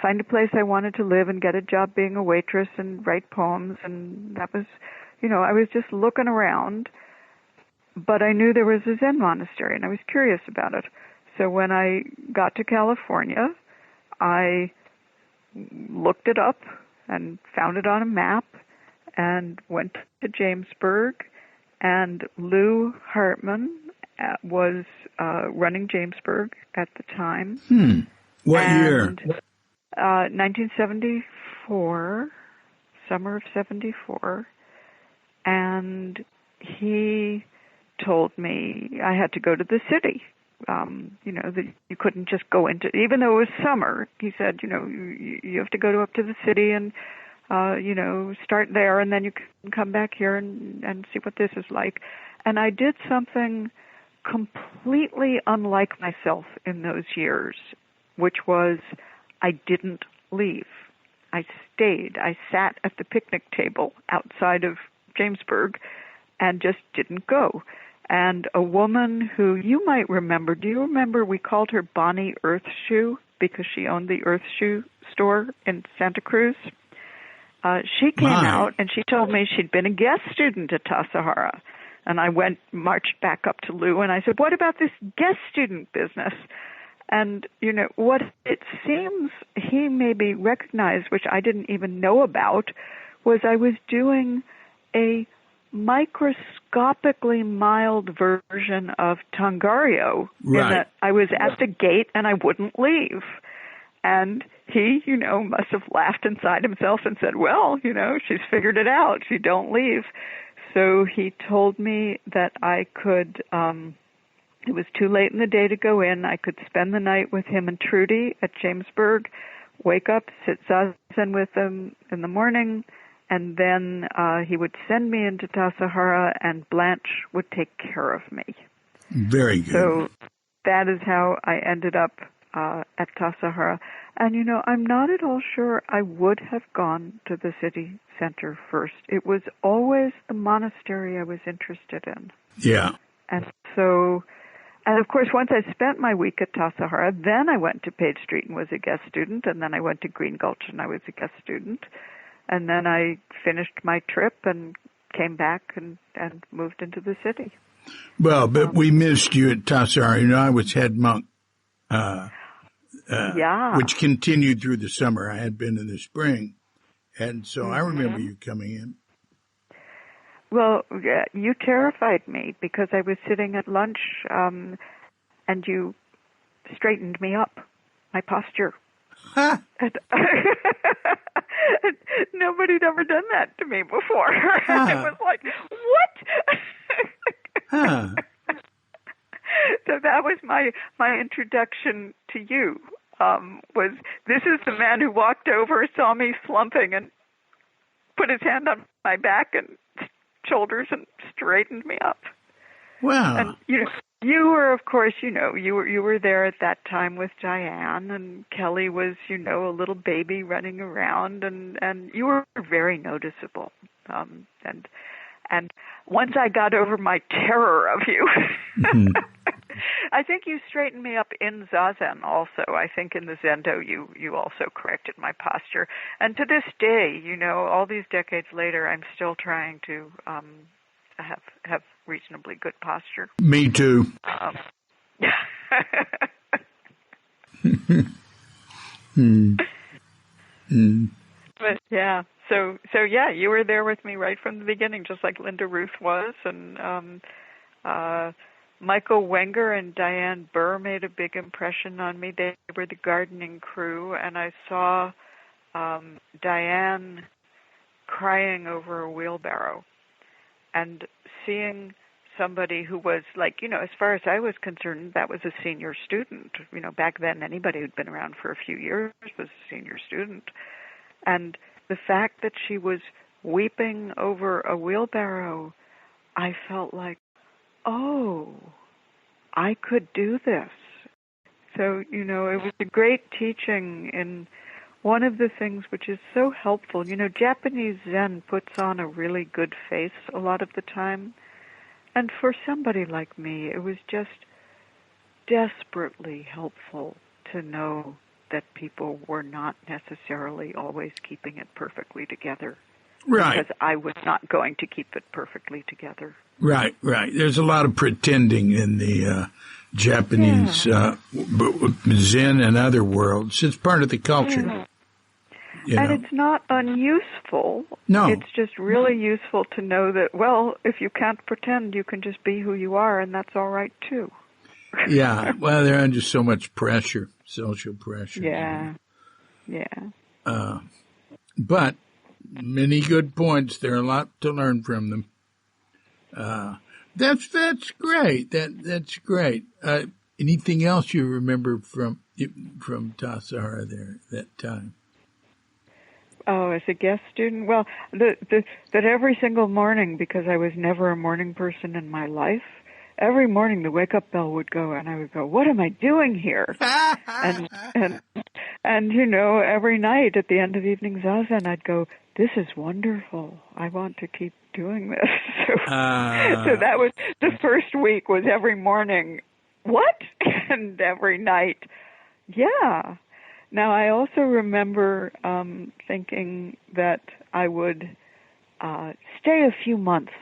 find a place I wanted to live and get a job being a waitress and write poems. And that was, I was just looking around. But I knew there was a Zen monastery, and I was curious about it. So when I got to California, I looked it up and found it on a map and went to Jamesburg. And Lou Hartman was running Jamesburg at the time. What year? 1974, summer of 74. And he told me I had to go to the city. That you couldn't just go into, even though it was summer, he said, you have to go up to the city and, start there and then you can come back here and see what this is like. And I did something completely unlike myself in those years, which was I didn't leave. I stayed. I sat at the picnic table outside of Jamesburg and just didn't go. And a woman who you might remember, do you remember we called her Bonnie Earthshoe because she owned the Earthshoe store in Santa Cruz? She came out and she told me she'd been a guest student at Tassajara. And I marched back up to Lou and I said, what about this guest student business? And, what it seems he maybe recognized, which I didn't even know about, was I was doing a microscopically mild version of Tangario in that I was at the gate and I wouldn't leave. And he, must have laughed inside himself and said, well, she's figured it out. She don't leave. So he told me that I could, it was too late in the day to go in. I could spend the night with him and Trudy at Jamesburg, wake up, sit zazen with them in the morning, and then he would send me into Tassajara, and Blanche would take care of me. Very good. So that is how I ended up at Tassajara. And, I'm not at all sure I would have gone to the city center first. It was always the monastery I was interested in. Yeah. And so, and of course, once I spent my week at Tassajara, then I went to Page Street and was a guest student, and then I went to Green Gulch and I was a guest student. And then I finished my trip and came back and moved into the city. Well, but we missed you at Tassajara. I was head monk, which continued through the summer. I had been in the spring, and so I remember you coming in. Well, you terrified me because I was sitting at lunch, and you straightened me up, my posture. Huh. And nobody'd ever done that to me before. Huh. It was like, what? Huh. So that was my introduction to you. Was this is the man who walked over, saw me slumping, and put his hand on my back and shoulders and straightened me up. Wow. And you were, of course, you were there at that time with Diane, and Kelly was, a little baby running around, and you were very noticeable. And once I got over my terror of you, I think you straightened me up in Zazen also. I think in the Zendo you also corrected my posture. And to this day, all these decades later, I'm still trying to have reasonably good posture. Me too. But yeah, so yeah, you were there with me right from the beginning, just like Linda Ruth was, and Michael Wenger and Diane Burr made a big impression on me. They were the gardening crew, and I saw Diane crying over a wheelbarrow, and seeing somebody who was like, as far as I was concerned, that was a senior student. Back then, anybody who'd been around for a few years was a senior student. And the fact that she was weeping over a wheelbarrow, I felt like, oh, I could do this. So, it was a great teaching in one of the things which is so helpful. Japanese Zen puts on a really good face a lot of the time. And for somebody like me, it was just desperately helpful to know that people were not necessarily always keeping it perfectly together. Right. Because I was not going to keep it perfectly together. Right. There's a lot of pretending in the Japanese Zen and other worlds. It's part of the culture. And it's not unuseful. No. It's just really useful to know that, well, if you can't pretend, you can just be who you are, and that's all right, too. Yeah. Well, they're under so much pressure, social pressure. Yeah. But many good points. There are a lot to learn from them. That's great. That's great. Anything else you remember from Tassajara there that time? Oh, as a guest student? Well, that every single morning, because I was never a morning person in my life, every morning the wake-up bell would go, and I would go, what am I doing here? and every night at the end of evening zazen, I'd go, this is wonderful. I want to keep doing this. So that was, the first week was every morning, what? And every night, yeah. Now, I also remember thinking that I would stay a few months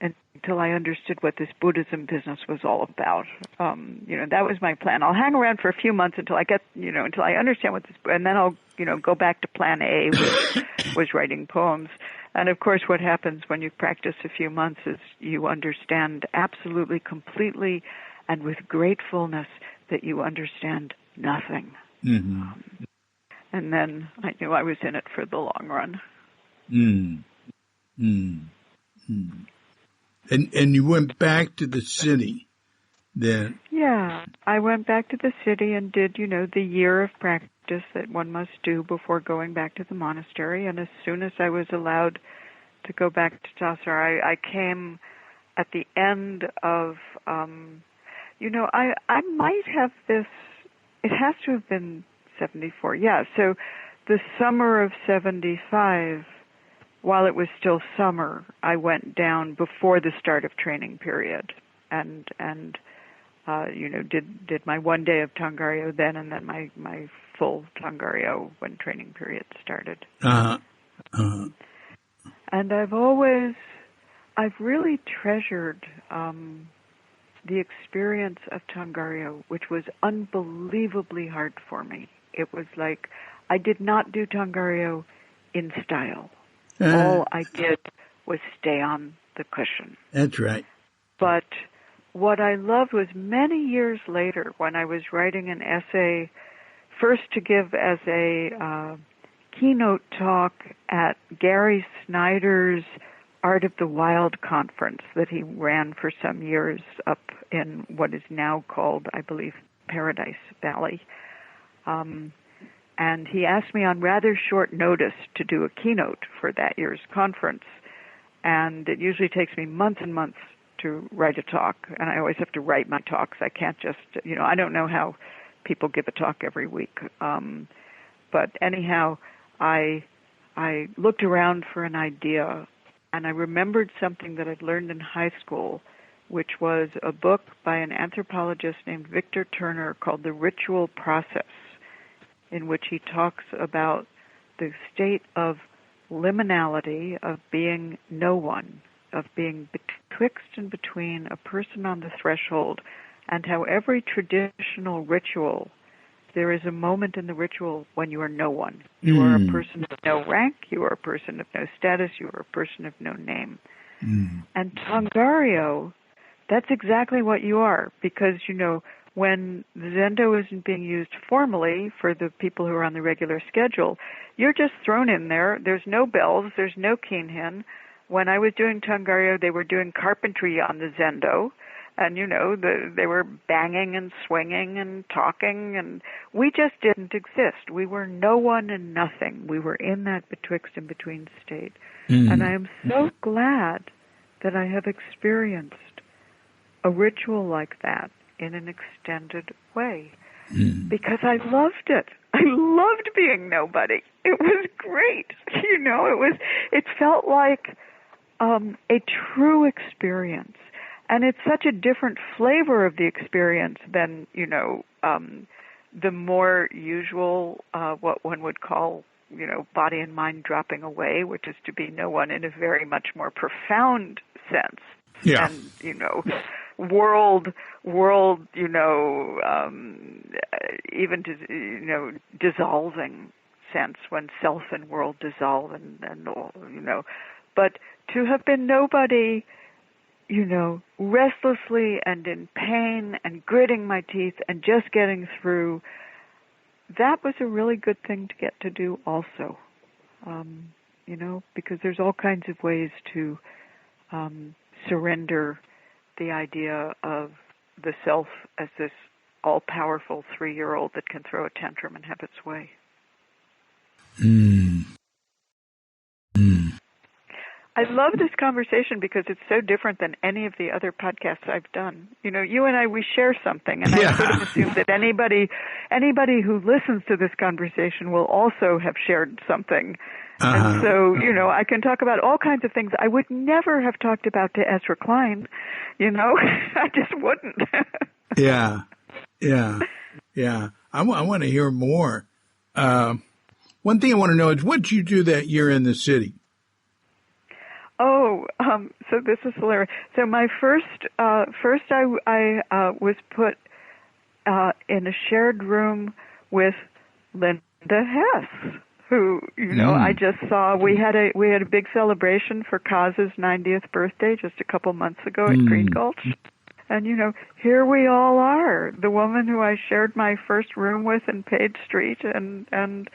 until I understood what this Buddhism business was all about. That was my plan. I'll hang around for a few months until I get, until I understand what this, and then I'll, go back to plan A, which was writing poems. And of course, what happens when you practice a few months is you understand absolutely, completely, and with gratefulness that you understand nothing. Mm-hmm. And then I knew I was in it for the long run. Mm. Mm. Mm. And you went back to the city then? Yeah, I went back to the city and did, the year of practice that one must do before going back to the monastery. And as soon as I was allowed to go back to Tassajara, I came at the end of, I might have this, it has to have been 74. Yeah, so the summer of 75, while it was still summer, I went down before the start of training period and did my one day of Tangaryo then, and then my full Tangaryo when training period started. Uh-huh. Uh-huh. And I've really treasured the experience of Tangaryo, which was unbelievably hard for me. It was like I did not do Tangaryo in style. All I did was stay on the cushion. That's right. But what I loved was many years later when I was writing an essay, first to give as a keynote talk at Gary Snyder's Art of the Wild conference that he ran for some years up in what is now called, I believe, Paradise Valley. And he asked me on rather short notice to do a keynote for that year's conference. And it usually takes me months and months to write a talk. And I always have to write my talks. I can't just, I don't know how people give a talk every week. But anyhow, I looked around for an idea, and I remembered something that I'd learned in high school, which was a book by an anthropologist named Victor Turner called The Ritual Process, in which he talks about the state of liminality, of being no one, of being betwixt and between a person on the threshold, and how every traditional ritual, there is a moment in the ritual when you are no one. You are a person of no rank, you are a person of no status, you are a person of no name. And Tangaryo, that's exactly what you are, because, when the Zendo isn't being used formally for the people who are on the regular schedule, you're just thrown in there. There's no bells, there's no kinhin. When I was doing Tangaryo, they were doing carpentry on the Zendo. And, they were banging and swinging and talking, and we just didn't exist. We were no one and nothing. We were in that betwixt and between state. And I am so glad that I have experienced a ritual like that in an extended way, because I loved it. I loved being nobody. It was great. It felt like a true experience. And it's such a different flavor of the experience than, the more usual, what one would call, body and mind dropping away, which is to be no one in a very much more profound sense. Yeah. And, world, even to, dissolving sense when self and world dissolve and but to have been nobody, restlessly and in pain and gritting my teeth and just getting through, that was a really good thing to get to do also, because there's all kinds of ways to surrender the idea of the self as this all-powerful 3-year-old that can throw a tantrum and have its way. I love this conversation because it's so different than any of the other podcasts I've done. You and I, we share something, and I sort of assume that anybody who listens to this conversation will also have shared something. And so, I can talk about all kinds of things I would never have talked about to Ezra Klein, I just wouldn't. Yeah. I want to hear more. One thing I want to know is, what did you do that year in the city? Oh, so this is hilarious. So my first I was put in a shared room with Linda Hess, who I just saw. We had a big celebration for Kaz's 90th birthday just a couple months ago at Green Gulch, and here we all are, the woman who I shared my first room with in Page Street, and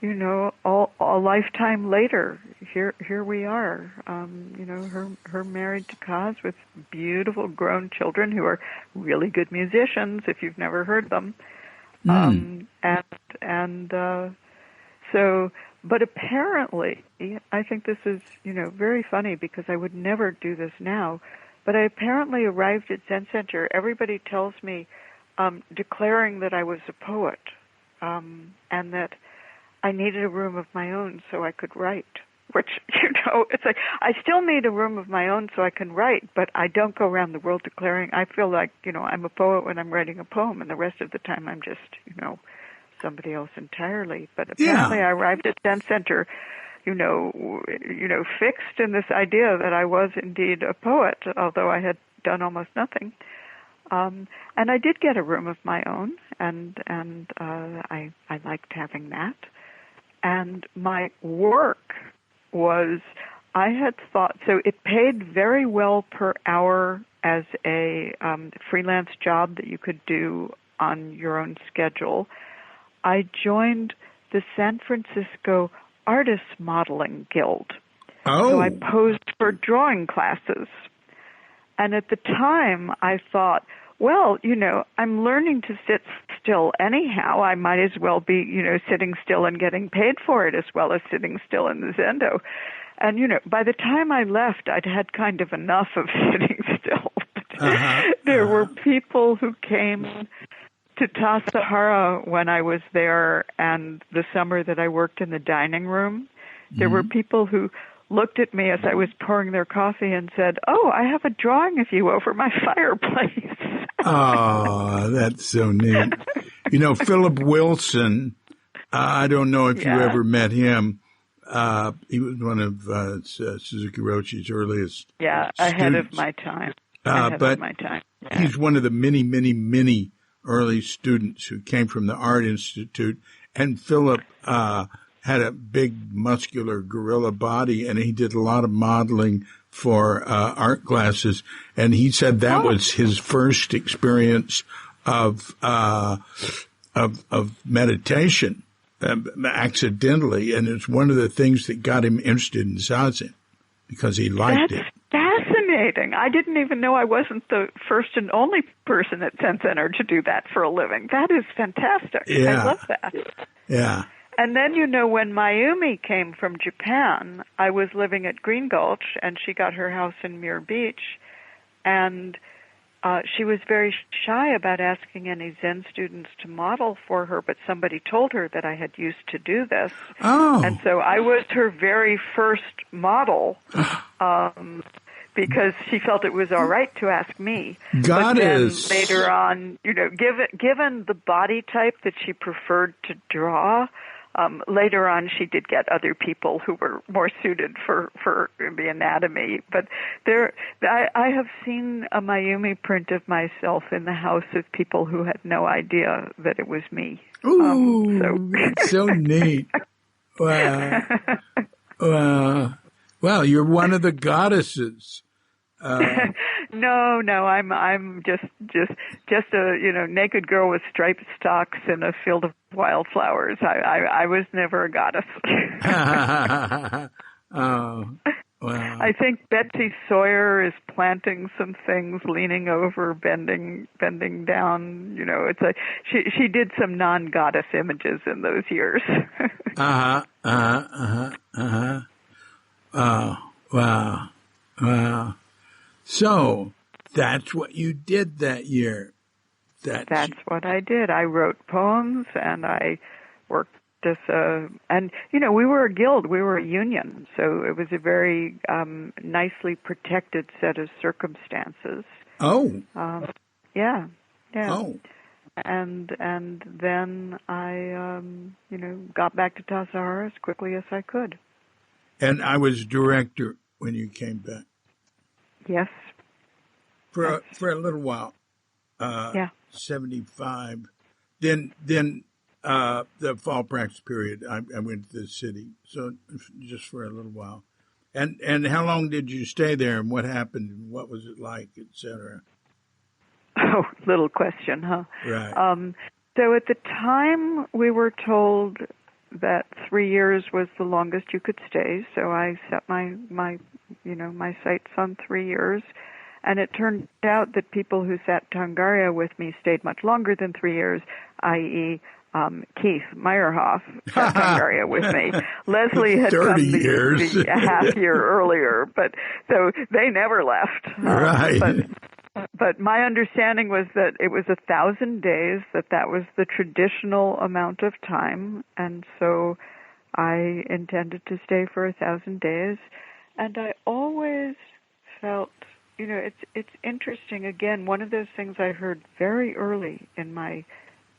a lifetime later, here we are. Her married to Kaz with beautiful grown children who are really good musicians. If you've never heard them, so. But apparently, I think this is very funny because I would never do this now. But I apparently arrived at Zen Center. Everybody tells me, declaring that I was a poet, and that I needed a room of my own so I could write. Which, it's like, I still need a room of my own so I can write, but I don't go around the world declaring. I feel like, I'm a poet when I'm writing a poem, and the rest of the time I'm just, somebody else entirely. But apparently I arrived at Zen Center, fixed in this idea that I was indeed a poet, although I had done almost nothing. And I did get a room of my own, and I liked having that. And my work was, I had thought, so it paid very well per hour as a freelance job that you could do on your own schedule. I joined the San Francisco Artists Modeling Guild. Oh. So I posed for drawing classes. And at the time, I thought, well, I'm learning to sit still anyhow. I might as well be, sitting still and getting paid for it as well as sitting still in the Zendo. And, by the time I left, I'd had kind of enough of sitting still. There were people who came to Tassajara when I was there, and the summer that I worked in the dining room, there were people who looked at me as I was pouring their coffee and said, "Oh, I have a drawing of you over my fireplace." Oh, that's so neat. Philip Wilson, I don't know if you ever met him. He was one of Suzuki Roshi's earliest students. Ahead of my time. He's one of the many, many, many early students who came from the Art Institute. And Philip had a big, muscular gorilla body, and he did a lot of modeling for art classes. And he said that was his first experience of meditation, accidentally. And it's one of the things that got him interested in Zazen, because he liked it. Fascinating. I didn't even know I wasn't the first and only person at Zen Center to do that for a living. That is fantastic. Yeah. I love that. Yeah. And then, when Mayumi came from Japan, I was living at Green Gulch, and she got her house in Muir Beach, and she was very shy about asking any Zen students to model for her, but somebody told her that I had used to do this. Oh. And so I was her very first model, because she felt it was all right to ask me. But then later on, given the body type that she preferred to draw, later on she did get other people who were more suited for the anatomy. But I have seen a Mayumi print of myself in the house of people who had no idea that it was me. Ooh, so neat. Wow. Wow. Well, you're one of the goddesses. No, I'm just a naked girl with striped stocks in a field of wildflowers. I was never a goddess. Oh, wow. I think Betsy Sawyer is planting some things, leaning over, bending down. It's like she did some non-goddess images in those years. Oh, wow. Wow. So that's what you did that year. That's what I did. I wrote poems, and I worked as we were a guild, we were a union, so it was a very nicely protected set of circumstances. Oh. Yeah. Oh. And then I got back to Tassajara as quickly as I could. And I was director when you came back. Yes. For a little while. 75. Then the fall practice period, I went to the city. So just for a little while. And how long did you stay there, and what happened, and what was it like, et cetera? Oh, little question, huh? Right. So at the time we were told that 3 years was the longest you could stay, so I set my sights on 3 years. And it turned out that people who sat Tangarya with me stayed much longer than 3 years, i.e., Keith Meyerhoff sat Tangarya with me. Leslie had come the half year earlier, but so they never left. Right. But my understanding was that it was 1,000 days, that was the traditional amount of time, and so I intended to stay for 1,000 days. And I always felt, it's interesting. Again, one of those things I heard very early in my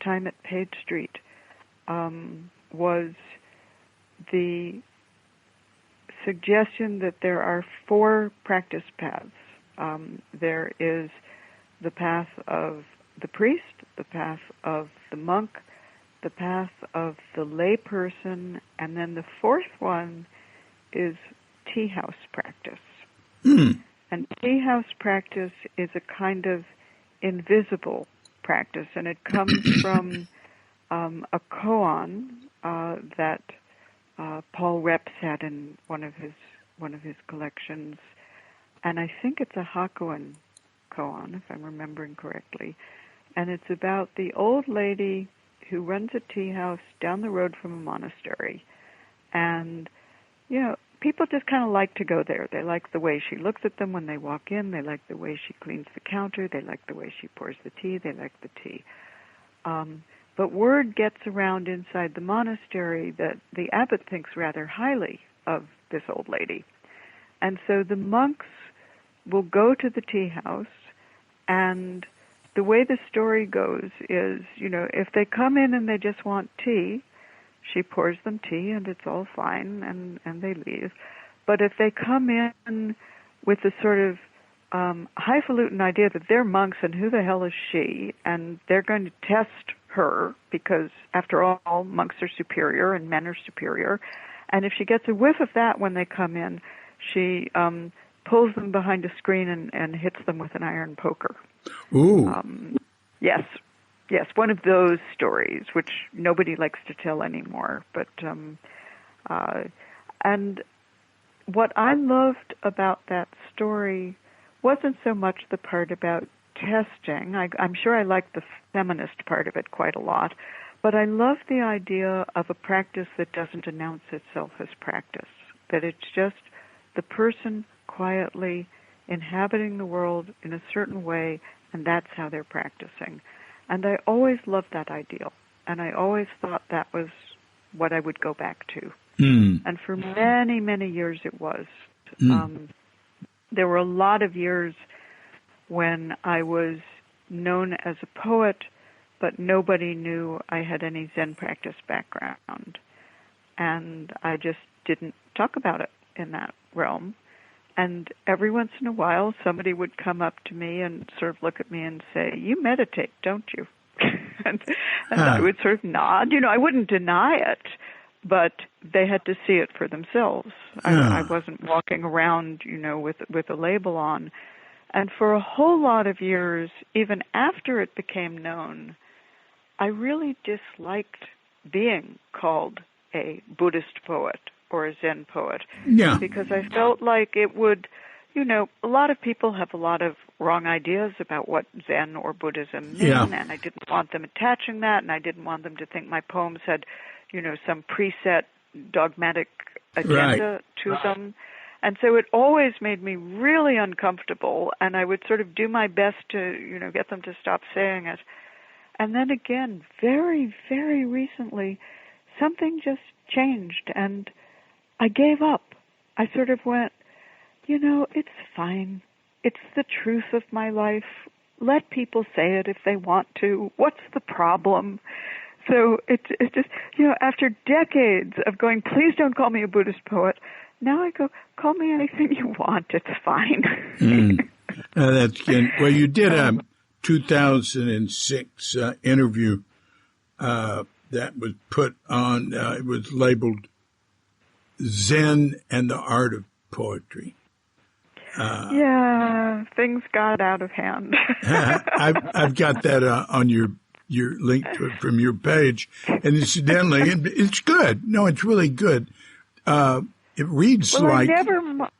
time at Page Street was the suggestion that there are 4 practice paths. There is the path of the priest, the path of the monk, the path of the layperson, and then the 4th one is tea house practice. And tea house practice is a kind of invisible practice, and it comes from a koan that Paul Reps had in one of his collections, and I think it's a Hakuin koan, if I'm remembering correctly, and it's about the old lady who runs a tea house down the road from a monastery, and people just kind of like to go there. They like the way she looks at them when they walk in. They like the way she cleans the counter. They like the way she pours the tea. They like the tea. But word gets around inside the monastery that the abbot thinks rather highly of this old lady. And so the monks will go to the tea house, and the way the story goes is, if they come in and they just want tea, she pours them tea and it's all fine, and they leave. But if they come in with the sort of highfalutin idea that they're monks and who the hell is she, and they're going to test her because, after all, monks are superior and men are superior, and if she gets a whiff of that when they come in, she pulls them behind a screen and hits them with an iron poker. Ooh. Yes, one of those stories, which nobody likes to tell anymore. But and what I loved about that story wasn't so much the part about testing. I'm sure I liked the feminist part of it quite a lot, but I loved the idea of a practice that doesn't announce itself as practice, that it's just the person quietly inhabiting the world in a certain way, and that's how they're practicing. And I always loved that ideal, and I always thought that was what I would go back to. And for many, many years it was. There were a lot of years when I was known as a poet, but nobody knew I had any Zen practice background. And I just didn't talk about it in that realm. And every once in a while, somebody would come up to me and sort of look at me and say, "You meditate, don't you?" and I would sort of nod. I wouldn't deny it, but they had to see it for themselves. I wasn't walking around, with a label on. And for a whole lot of years, even after it became known, I really disliked being called a Buddhist poet or a Zen poet. Yeah. Because I felt like it would, a lot of people have a lot of wrong ideas about what Zen or Buddhism mean, and I didn't want them attaching that, and I didn't want them to think my poems had, some preset dogmatic agenda to them. And so it always made me really uncomfortable, and I would sort of do my best to, get them to stop saying it. And then again, very, very recently, something just changed, and I gave up. I sort of went, it's fine. It's the truth of my life. Let people say it if they want to. What's the problem? So it's just, after decades of going, please don't call me a Buddhist poet, now I go, call me anything you want. It's fine. That's good. Well, you did a 2006 interview that was put on, it was labeled Zen and the Art of Poetry. Things got out of hand. I've got that on your your link to it from your page. And incidentally, it's good. No, it's really good. It reads like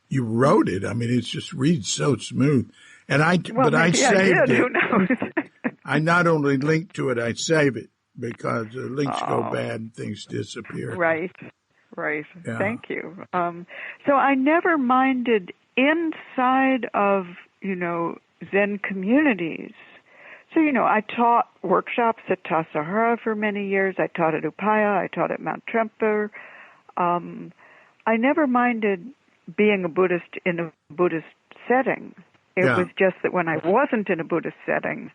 you wrote it. I mean, it just reads so smooth. And I saved it. Who knows? I not only link to it, I save it because the links go bad and things disappear. Right. Yeah. Thank you. So I never minded inside of, Zen communities. So, I taught workshops at Tassajara for many years. I taught at Upaya. I taught at Mount Tremper. I never minded being a Buddhist in a Buddhist setting. It was just that when I wasn't in a Buddhist setting,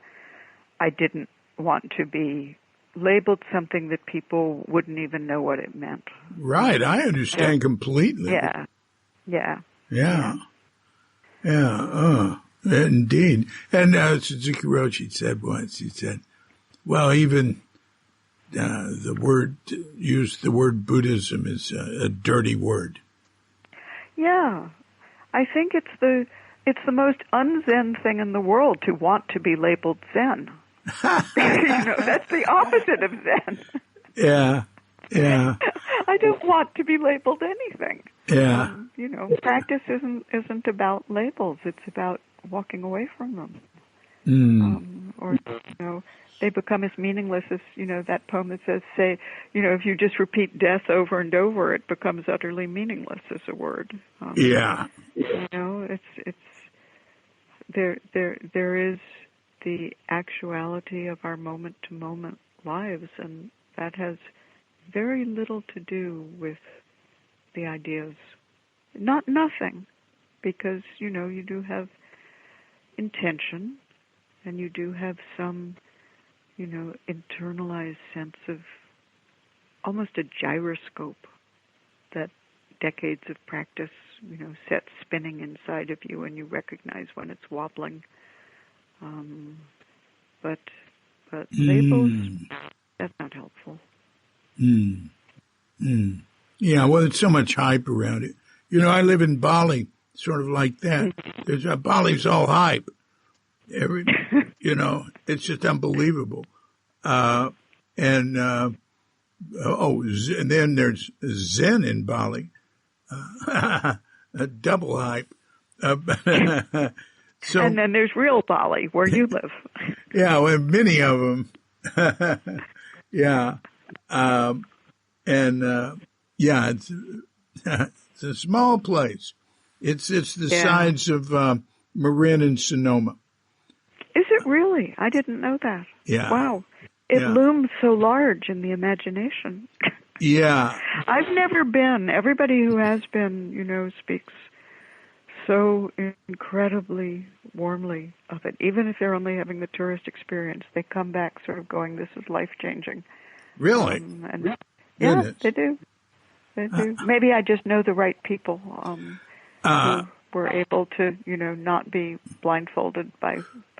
I didn't want to be labeled something that people wouldn't even know what it meant. Right. I understand completely. Yeah. Indeed. And Suzuki Roshi said once, he said, well, even use the word Buddhism is a dirty word. Yeah. I think it's the most un-Zen thing in the world to want to be labeled Zen. That's the opposite of Zen. Yeah. I don't want to be labeled anything. Yeah. Practice isn't about labels. It's about walking away from them. Or they become as meaningless as, that poem that says, if you just repeat death over and over, it becomes utterly meaningless as a word. It's there is the actuality of our moment-to-moment lives, and that has very little to do with the ideas. Nothing, because, you do have intention, and you do have some, internalized sense of almost a gyroscope that decades of practice, set spinning inside of you, and you recognize when it's wobbling. But labels, that's not helpful. Yeah, well, there's so much hype around it. I live in Bali, sort of like that. Bali's all hype. It's just unbelievable. And then there's Zen in Bali. A double hype. So, and then there's real Bali, where you live. Yeah, well, many of them. Yeah. It's a small place. It's the size of Marin and Sonoma. Is it really? I didn't know that. Yeah. Wow. It looms so large in the imagination. Yeah. I've never been. Everybody who has been, speaks so incredibly warmly of it. Even if they're only having the tourist experience, they come back sort of going, this is life-changing. Really? Yeah, they do. They do. Maybe I just know the right people who were able to, not be blindfolded by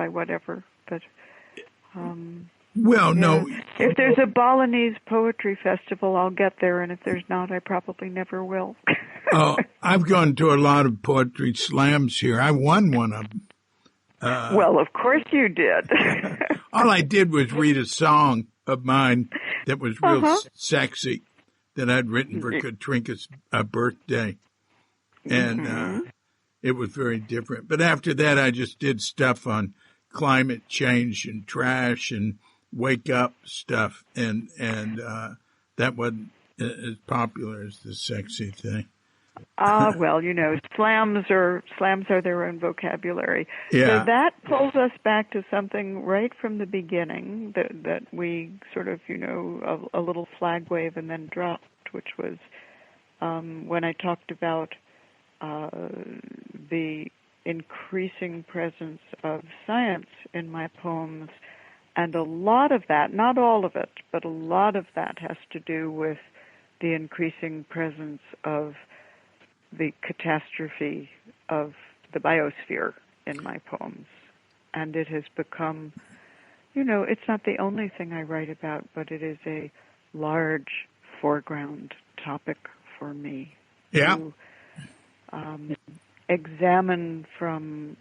whatever. But no. If there's a Balinese poetry festival, I'll get there, and if there's not, I probably never will. I've gone to a lot of poetry slams here. I won one of them. Well, of course you did. All I did was read a song of mine that was real sexy that I'd written for Katrinka's birthday. And it was very different. But after that, I just did stuff on climate change and trash and wake up stuff. And that wasn't as popular as the sexy thing. Well, slams are their own vocabulary. Yeah. So that pulls us back to something right from the beginning that we sort of, a little flag wave and then dropped, which was when I talked about the increasing presence of science in my poems. And a lot of that, not all of it, but a lot of that has to do with the increasing presence of the catastrophe of the biosphere in my poems. And it has become, it's not the only thing I write about, but it is a large foreground topic for me. Yeah. To examine from,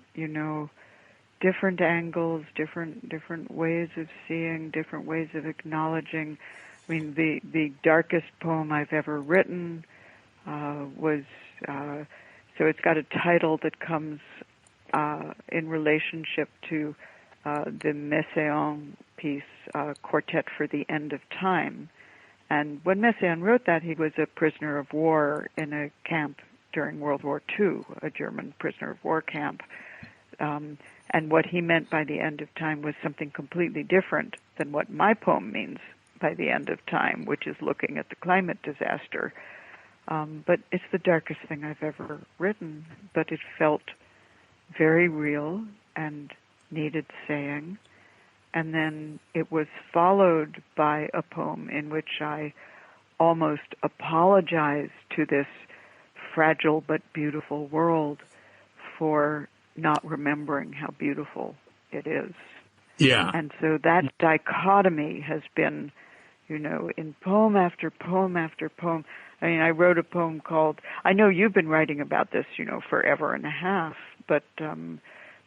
different angles, different ways of seeing, different ways of acknowledging. I mean, the darkest poem I've ever written was so it's got a title that comes in relationship to the Messiaen piece, Quartet for the End of Time. And when Messiaen wrote that, he was a prisoner of war in a camp during World War II, a German prisoner of war camp. And what he meant by the end of time was something completely different than what my poem means by the end of time, which is looking at the climate disaster. But it's the darkest thing I've ever written, but it felt very real and needed saying. And then it was followed by a poem in which I almost apologized to this fragile but beautiful world for not remembering how beautiful it is. Yeah. And so that dichotomy has been, in poem after poem after poem. I mean, I wrote a poem called, I know you've been writing about this, forever and a half, but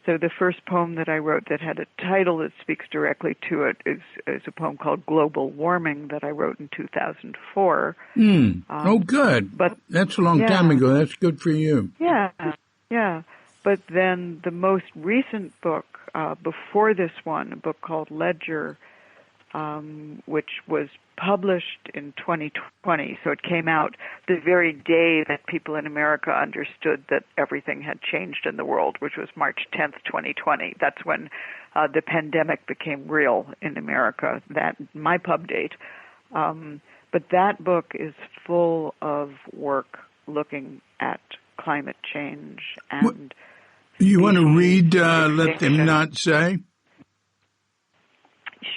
so the first poem that I wrote that had a title that speaks directly to it is a poem called Global Warming that I wrote in 2004. Oh, good. But that's a long time ago. That's good for you. Yeah. But then the most recent book, before this one, a book called Ledger, which was published in 2020. So it came out the very day that people in America understood that everything had changed in the world, which was March 10th, 2020. That's when the pandemic became real in America, that my pub date. But that book is full of work looking at climate change and... You want to read Let Them Not Say?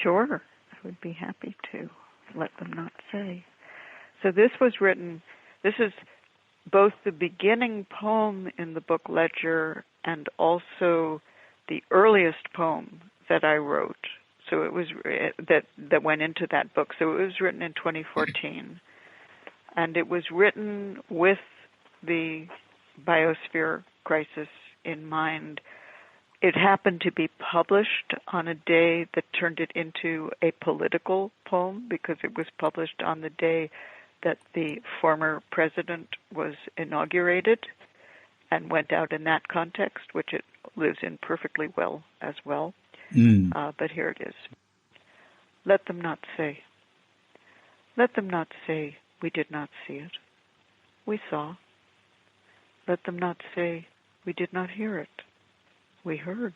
Sure. I would be happy to. Let Them Not Say. So this is both the beginning poem in the book Ledger and also the earliest poem that I wrote. So it was that went into that book. So it was written in 2014. And it was written with the biosphere crisis in mind. It happened to be published on a day that turned it into a political poem because it was published on the day that the former president was inaugurated and went out in that context, which it lives in perfectly well as well. But here it is. Let them not say. Let them not say we did not see it. We saw. Let them not say we did not hear it. We heard.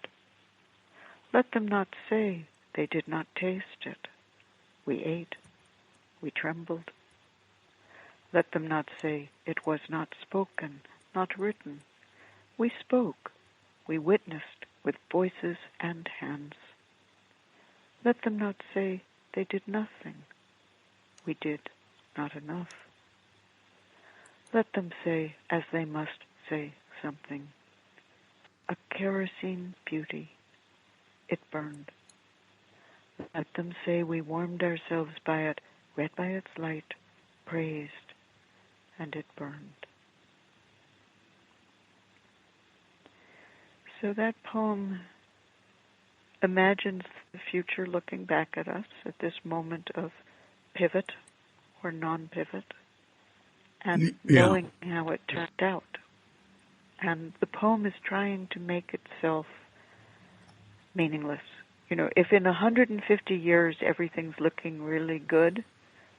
Let them not say they did not taste it. We ate. We trembled. Let them not say it was not spoken, not written. We spoke. We witnessed with voices and hands. Let them not say they did nothing. We did not enough. Let them say, as they must say something, a kerosene beauty. It burned. Let them say we warmed ourselves by it, read by its light, praised, and it burned. So that poem imagines the future looking back at us at this moment of pivot or non-pivot and knowing how it turned out. And the poem is trying to make itself meaningless. If in 150 years everything's looking really good,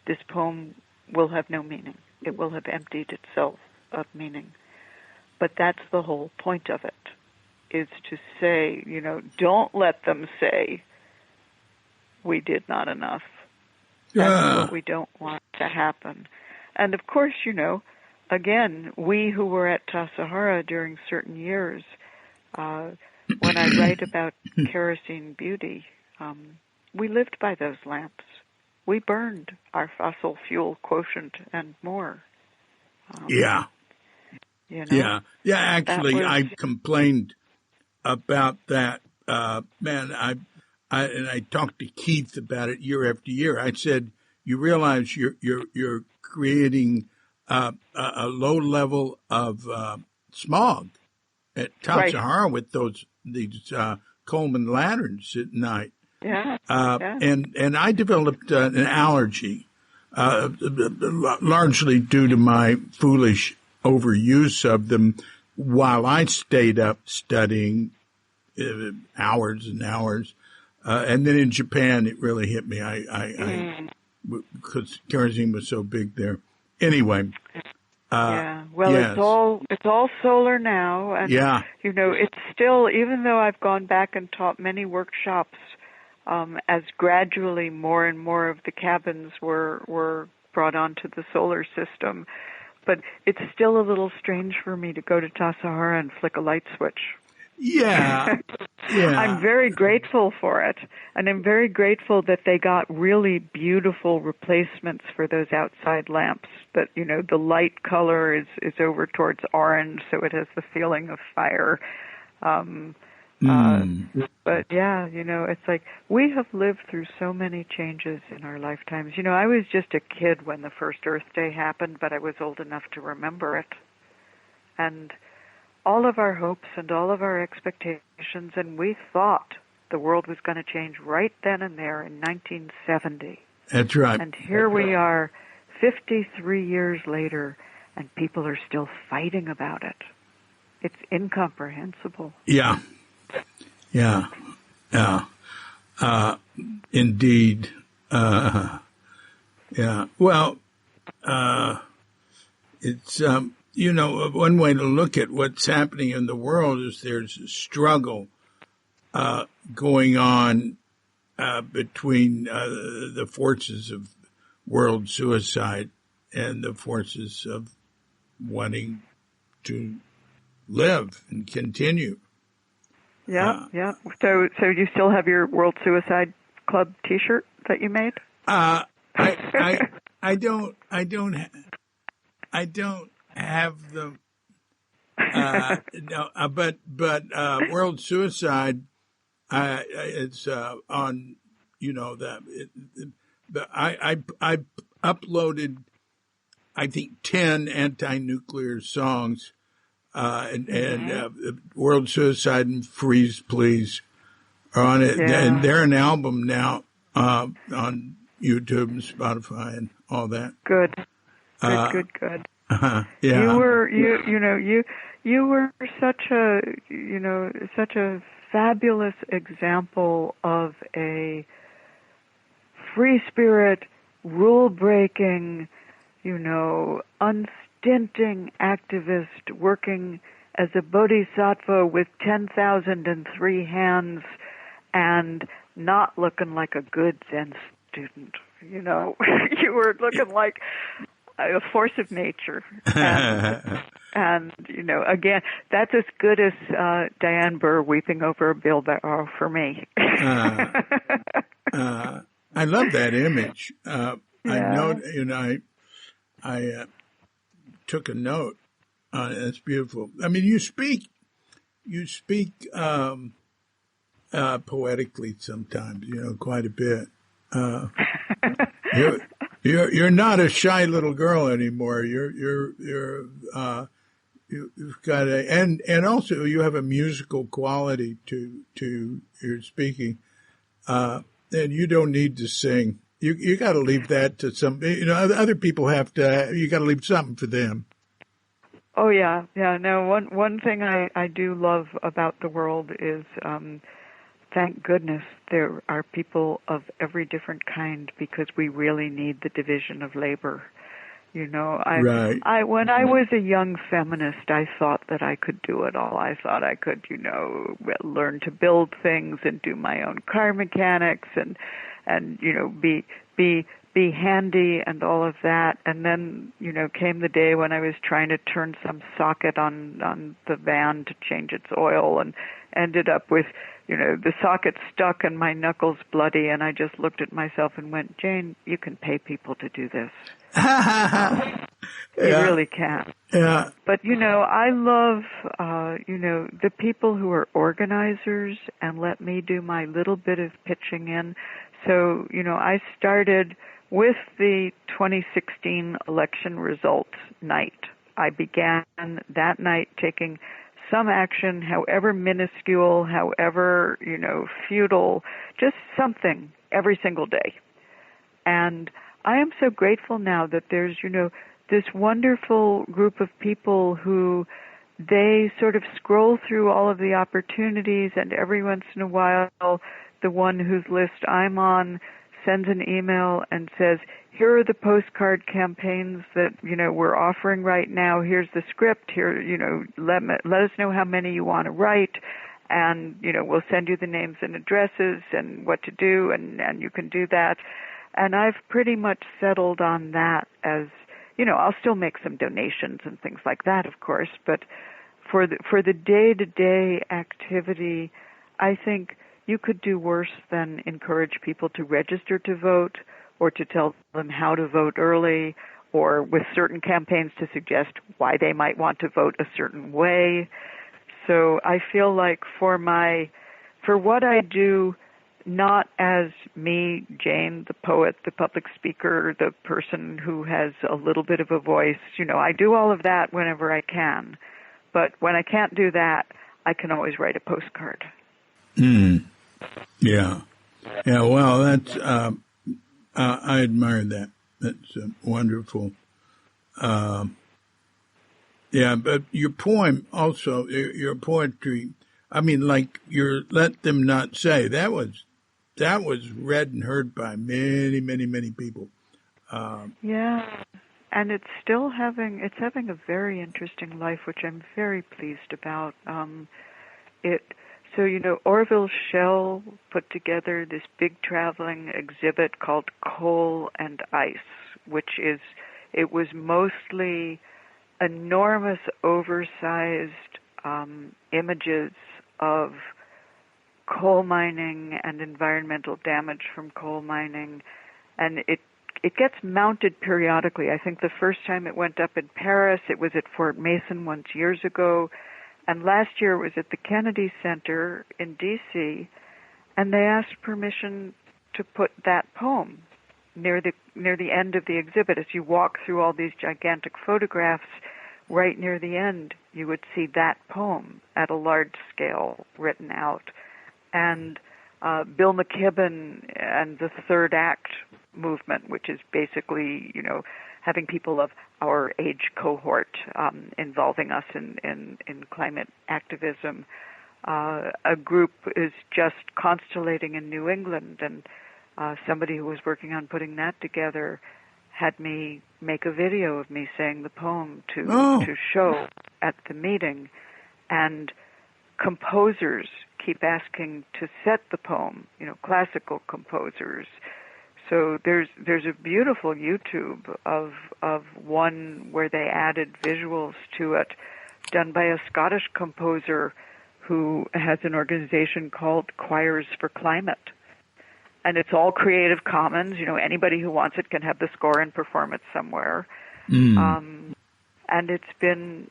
this poem will have no meaning. It will have emptied itself of meaning. But that's the whole point of it, is to say, don't let them say we did not enough. That's what we don't want to happen. And of course, again, we who were at Tassajara during certain years, when I write about kerosene beauty, we lived by those lamps. We burned our fossil fuel quotient and more. Actually, I complained about that. Man, I talked to Keith about it year after year. I said, you realize you're creating a low level of smog at Tassajara with these Coleman lanterns at night. Yeah. And I developed an allergy, largely due to my foolish overuse of them while I stayed up studying hours and hours. And then in Japan, it really hit me. Because kerosene was so big there. Anyway. Well, yes. it's all solar now, and it's still, even though I've gone back and taught many workshops, as gradually more and more of the cabins were brought onto the solar system, but it's still a little strange for me to go to Tassajara and flick a light switch. Yeah. I'm very grateful for it, and I'm very grateful that they got really beautiful replacements for those outside lamps. That, the light color is over towards orange, so it has the feeling of fire. But it's like we have lived through so many changes in our lifetimes. I was just a kid when the first Earth Day happened, but I was old enough to remember it. And all of our hopes and all of our expectations, and we thought the world was going to change right then and there in 1970. That's right. And here we are 53 years later, and people are still fighting about it. It's incomprehensible. Yeah. Indeed. Well, it's, one way to look at what's happening in the world is there's a struggle going on between the forces of world suicide and the forces of wanting to live and continue. Yeah. So you still have your World Suicide Club T-shirt that you made? I don't have them. No, but World Suicide, it's on, I uploaded, I think, 10 anti-nuclear songs, and World Suicide and Freeze Please are on it. Yeah. And they're an album now on YouTube and Spotify and all that. Good. Yeah. You were such a fabulous example of a free spirit, rule breaking, unstinting activist working as a bodhisattva with 10,003 hands and not looking like a good Zen student. You were looking like a force of nature. And again, that's as good as Diane Burr weeping over a wheelbarrow for me. I love that image. I took a note on it. It's beautiful. I mean, you speak poetically sometimes, quite a bit. You're not a shy little girl anymore. You've got and also you have a musical quality to your speaking. And you don't need to sing. You got to leave that to some. Other people have to. You got to leave something for them. Oh yeah. No, one thing I do love about the world is, thank goodness there are people of every different kind, because we really need the division of labor. Right. When I was a young feminist, I thought that I could do it all. I thought I could, learn to build things and do my own car mechanics and be handy and all of that. And then, came the day when I was trying to turn some socket on the van to change its oil and ended up with, the socket stuck and my knuckles bloody. And I just looked at myself and went, Jane, you can pay people to do this. You really can. Yeah. But, I love, the people who are organizers and let me do my little bit of pitching in. So, I started with the 2016 election results night. I began that night taking some action, however minuscule, however, futile, just something every single day. And I am so grateful now that there's, this wonderful group of people who they sort of scroll through all of the opportunities, and every once in a while, the one whose list I'm on sends an email and says, here are the postcard campaigns that, we're offering right now. Here's the script. Here, let us know how many you want to write. And, we'll send you the names and addresses and what to do, and you can do that. And I've pretty much settled on that as, I'll still make some donations and things like that, of course, but for the day-to-day activity, I think you could do worse than encourage people to register to vote, or to tell them how to vote early, or with certain campaigns to suggest why they might want to vote a certain way. So I feel like for what I do, not as me, Jane, the poet, the public speaker, the person who has a little bit of a voice, I do all of that whenever I can. But when I can't do that, I can always write a postcard. Yeah. Yeah, well, that's, I admire that. That's wonderful. Yeah, but your poem also, your poetry, like your Let Them Not Say, that was read and heard by many, many, many people. Yeah, and it's having a very interesting life, which I'm very pleased about. Orville Schell put together this big traveling exhibit called Coal and Ice, it was mostly enormous, oversized images of coal mining and environmental damage from coal mining, and it gets mounted periodically. I think the first time it went up in Paris, it was at Fort Mason once years ago, and last year it was at the Kennedy Center in D.C., and they asked permission to put that poem near the end of the exhibit. As you walk through all these gigantic photographs, right near the end, you would see that poem at a large scale written out. And Bill McKibben and the Third Act movement, which is basically, having people of our age cohort involving us in climate activism. A group is just constellating in New England, and somebody who was working on putting that together had me make a video of me saying the poem to show at the meeting. And composers keep asking to set the poem, classical composers. So there's a beautiful YouTube of one where they added visuals to it, done by a Scottish composer who has an organization called Choirs for Climate. And it's all Creative Commons. Anybody who wants it can have the score and perform it somewhere. And it's been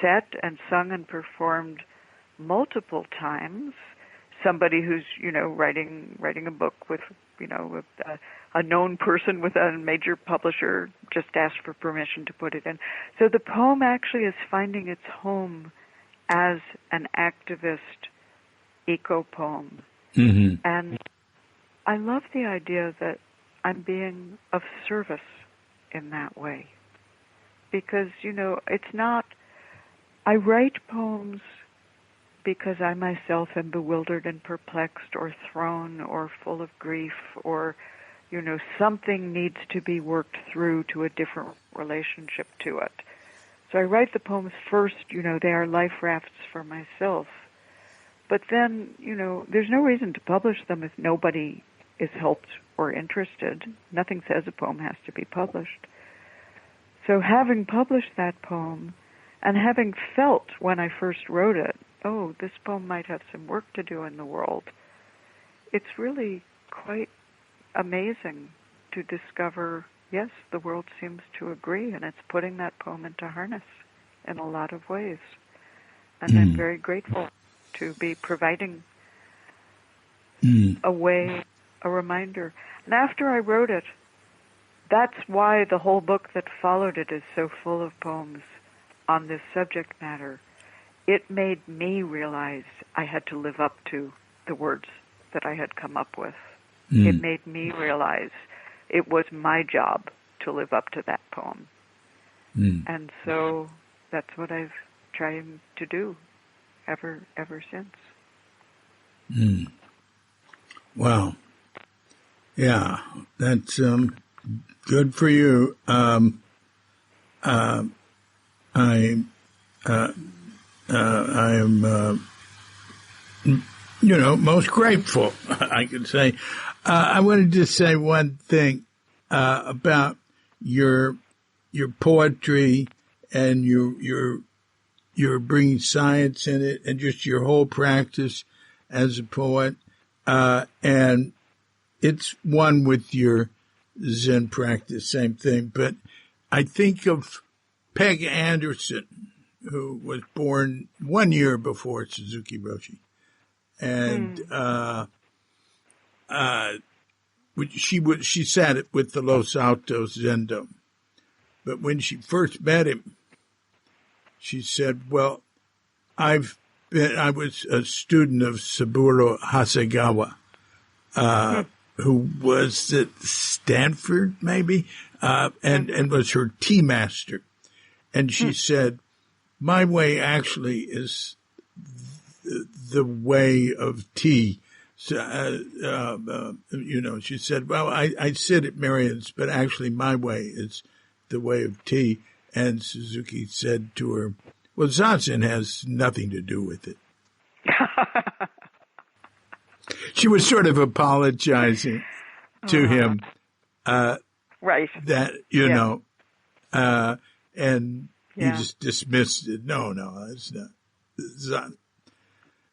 set and sung and performed multiple times. Somebody who's, writing a book with, a known person with a major publisher just asked for permission to put it in. So the poem actually is finding its home as an activist eco-poem. And I love the idea that I'm being of service in that way. Because, it's not, I write poems because I myself am bewildered and perplexed or thrown or full of grief or, something needs to be worked through to a different relationship to it. So I write the poems first, they are life rafts for myself. But then, there's no reason to publish them if nobody is helped or interested. Nothing says a poem has to be published. So having published that poem and having felt when I first wrote it, oh, this poem might have some work to do in the world, it's really quite amazing to discover, yes, the world seems to agree, and it's putting that poem into harness in a lot of ways. And I'm very grateful to be providing a way, a reminder. And after I wrote it, that's why the whole book that followed it is so full of poems on this subject matter, it made me realize I had to live up to the words that I had come up with. It made me realize it was my job to live up to that poem. And so that's what I've tried to do ever since. Wow. Yeah, that's good for you. I am, most grateful, I could say. I wanted to say one thing about your poetry and your bringing science in it, and just your whole practice as a poet. And it's one with your Zen practice, same thing. But I think of Peg Anderson, who was born 1 year before Suzuki Roshi. And she sat it with the Los Altos Zendo. But when she first met him, she said, well, I was a student of Saburo Hasegawa, who was at Stanford, maybe, and was her tea master. And she said, my way actually is the way of tea. So, she said, well, I sit at Marion's, but actually my way is the way of tea. And Suzuki said to her, well, Zazen has nothing to do with it. She was sort of apologizing to him. Right. That, and he just dismissed it. No, it's not.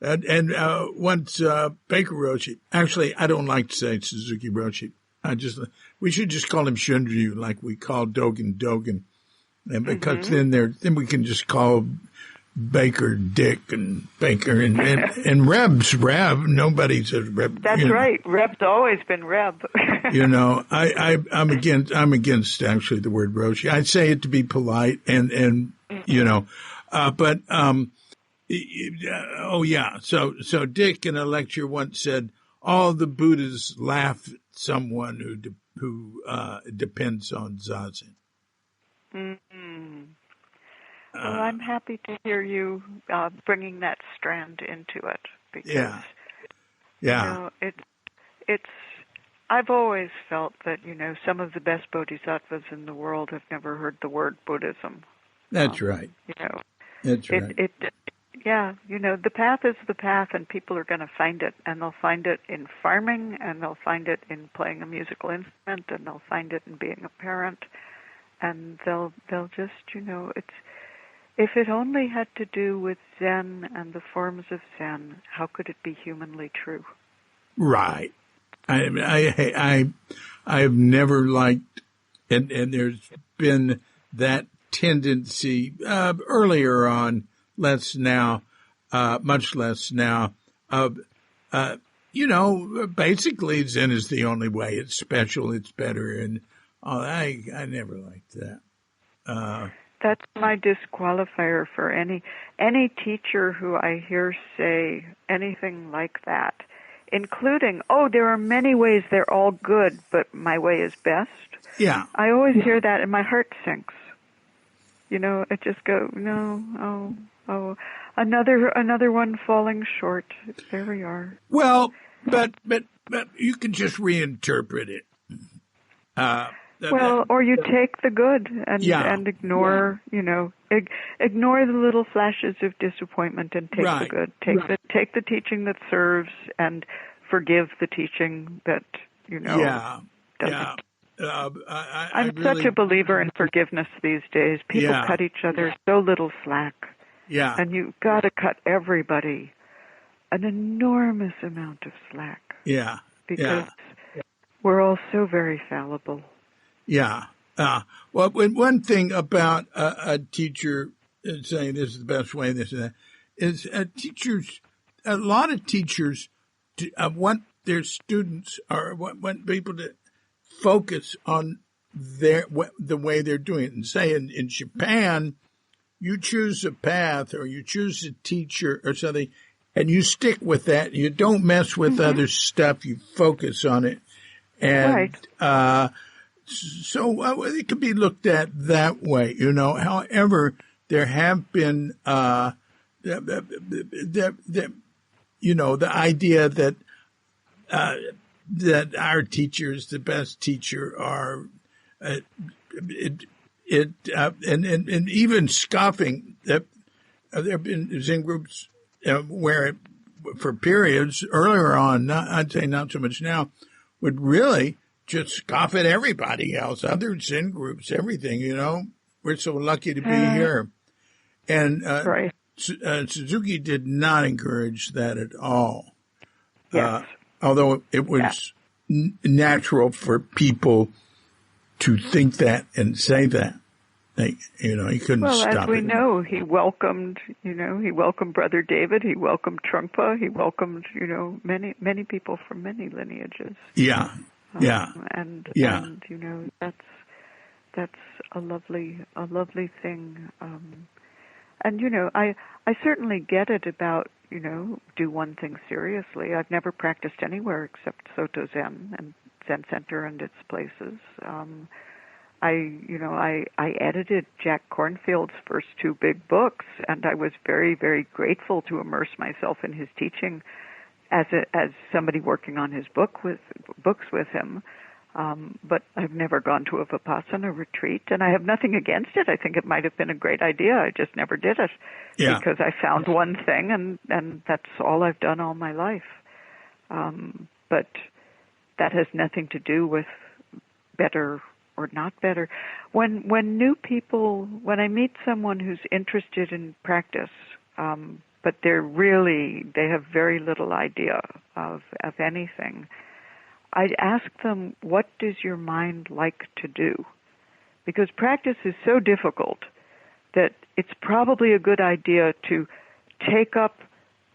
And once Baker Roshi, actually, I don't like to say Suzuki Roshi. We should just call him Shunryu like we call Dogen. And because then we can just call Baker Dick and Baker and Reb's Reb. Nobody says Reb. That's right. Reb's always been Reb. I'm against actually the word Roshi. I say it to be polite and but So Dick in a lecture once said, all the Buddhas laugh at someone who depends on Zazen. Well, I'm happy to hear you bringing that strand into it, because it's. I've always felt that some of the best bodhisattvas in the world have never heard the word Buddhism. That's right. That's right. The path is the path, and people are going to find it, and they'll find it in farming, and they'll find it in playing a musical instrument, and they'll find it in being a parent, and they'll just it's. If it only had to do with Zen and the forms of Zen, how could it be humanly true? Right. I have never liked, and there's been that tendency earlier on, less now, much less now, of basically Zen is the only way. It's special. It's better, and I never liked that. That's my disqualifier for any teacher who I hear say anything like that, including, there are many ways, they're all good, but my way is best. Yeah. I always hear that and my heart sinks. It just goes, another one falling short. There we are. Well, but you can just reinterpret it. Or you take the good and ignore, ignore the little flashes of disappointment and take the good. Take the teaching that serves and forgive the teaching that, doesn't. I'm really, such a believer in forgiveness these days. People cut each other so little slack. Yeah. And you've got to cut everybody an enormous amount of slack. Yeah. Because we're all so very fallible. Yeah. Well, one thing about a teacher saying this is the best way, this and that, is a lot of teachers want their students or want people to focus on the way they're doing it. And say in Japan, you choose a path or you choose a teacher or something, and you stick with that. You don't mess with other stuff. You focus on it. And so it could be looked at that way, However, there have been, the idea that that our teacher is the best teacher, or and even scoffing. That there have been Zen groups where, for periods earlier on, I'd say not so much now, would really just scoff at everybody else, other Zen groups, everything. We're so lucky to be here, and Suzuki did not encourage that at all. Yes. Although it was natural for people to think that and say that. He couldn't stop it. Well, as we know, he welcomed Brother David, he welcomed Trungpa, he welcomed, many people from many lineages. And that's a lovely thing. And, I certainly get it about, do one thing seriously. I've never practiced anywhere except Soto Zen and Zen Center and its places. I edited Jack Kornfield's first two big books, and I was very, very grateful to immerse myself in his teaching as somebody working on his books with him. But I've never gone to a Vipassana retreat, and I have nothing against it. I think it might have been a great idea. I just never did it because I found one thing, and that's all I've done all my life. But that has nothing to do with better or not better. When I meet someone who's interested in practice, but they have very little idea of anything, I'd ask them, what does your mind like to do? Because practice is so difficult that it's probably a good idea to take up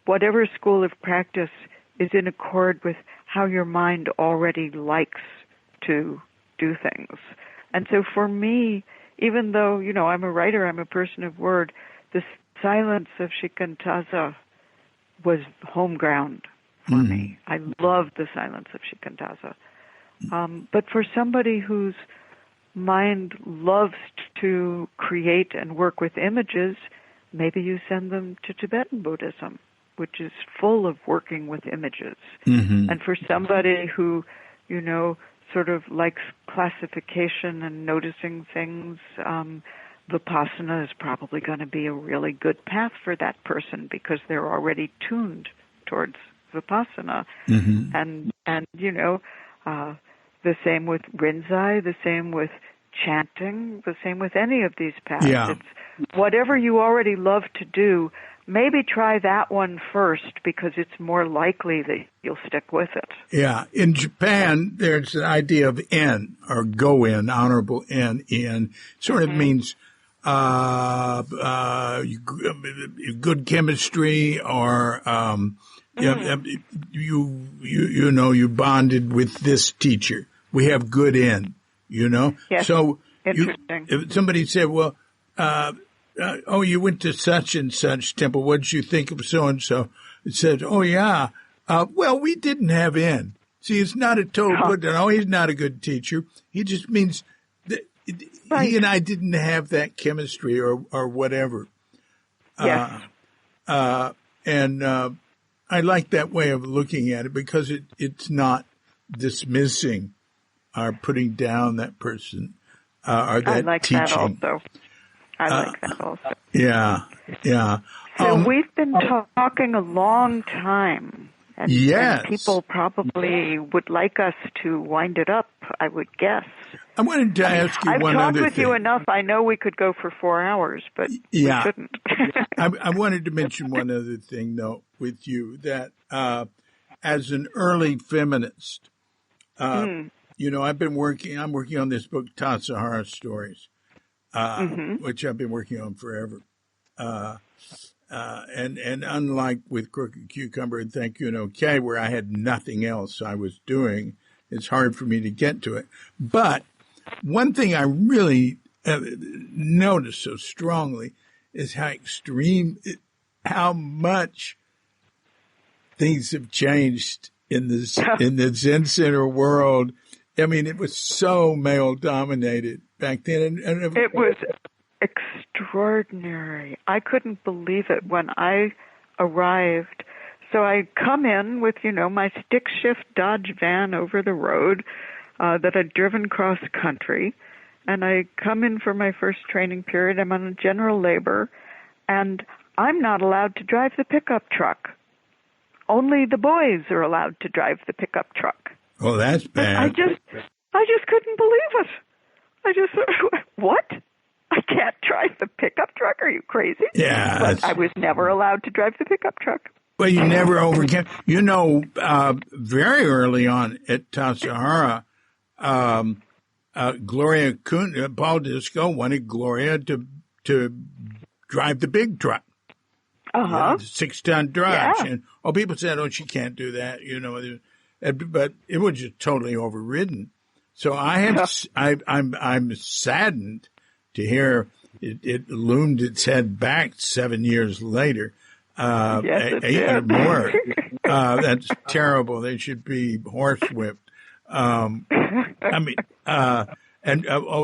whatever school of practice is in accord with how your mind already likes to do things. And so for me, even though, I'm a writer, I'm a person of word, the silence of Shikantaza was home ground for me. I love the silence of Shikantaza. But for somebody whose mind loves to create and work with images, maybe you send them to Tibetan Buddhism, which is full of working with images. And for somebody who, sort of likes classification and noticing things, Vipassana is probably going to be a really good path for that person because they're already tuned towards Vipassana. And the same with Rinzai, the same with chanting, the same with any of these paths. It's whatever you already love to do, maybe try that one first because it's more likely that you'll stick with it. Yeah. In Japan, there's an idea of en, or go-in, honorable en. Sort of means good chemistry, or you bonded with this teacher. We have good en, Yes. So interesting. If somebody said, well, you went to such and such temple. What did you think of so-and-so? It said, well, we didn't have en. See, it's not a total good. No, he's not a good teacher. He just means that he and I didn't have that chemistry or whatever. Yes. And I like that way of looking at it because it's not dismissing or putting down that person or that I like teaching. that also. I like that also. Yeah. So we've been talking a long time. And, yes. And people probably would like us to wind it up, I would guess. I wanted to ask you one other thing. I've talked with you enough. I know we could go for 4 hours, but we shouldn't. I wanted to mention one other thing, though, with you, that as an early feminist, I'm working on this book, Tassajara Stories, which I've been working on forever. And unlike with Crooked Cucumber and Thank You and Okay, where I had nothing else I was doing, it's hard for me to get to it. But one thing I really noticed so strongly is how much things have changed in the Zen Center world. I mean, it was so male dominated back then, and it was extraordinary. I couldn't believe it when I arrived. So I come in with, my stick shift Dodge van over the road that I'd driven cross country, and I come in for my first training period. I'm on general labor, and I'm not allowed to drive the pickup truck. Only the boys are allowed to drive the pickup truck. Oh, that's bad. I just couldn't believe it. What? I can't drive the pickup truck? Are you crazy? Yeah. But I was never allowed to drive the pickup truck. Well, you never overcame. Very early on at Tassajara, Gloria Kuhn, Paul Disco wanted Gloria to drive the big truck. Uh-huh. 6-ton drive. Yeah. And people said, she can't do that, but it was just totally overridden. So I'm saddened to hear it loomed its head back 7 years later. Yes, it 8 did. or more. That's terrible. They should be horsewhipped.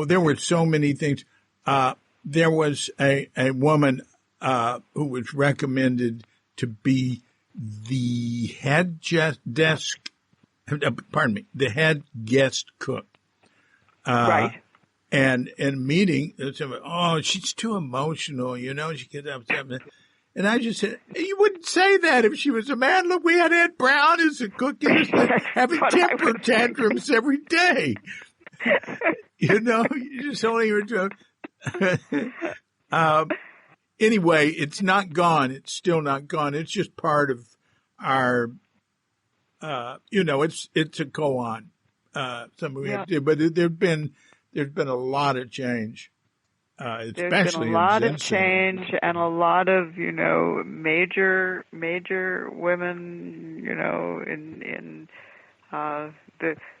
There were so many things. There was a woman who was recommended to be the head guest cook. Right. And in meeting, she's too emotional, she gets upset. And I just said, you wouldn't say that if she was a man. Look, we had Ed Brown as a cook having temper tantrums every day. You just only hear joke. Anyway, it's not gone. It's still not gone. It's just part of our, it's a go-on. Something we have to do. But there's been a lot of change. Especially there's been a lot of change and a lot of major women in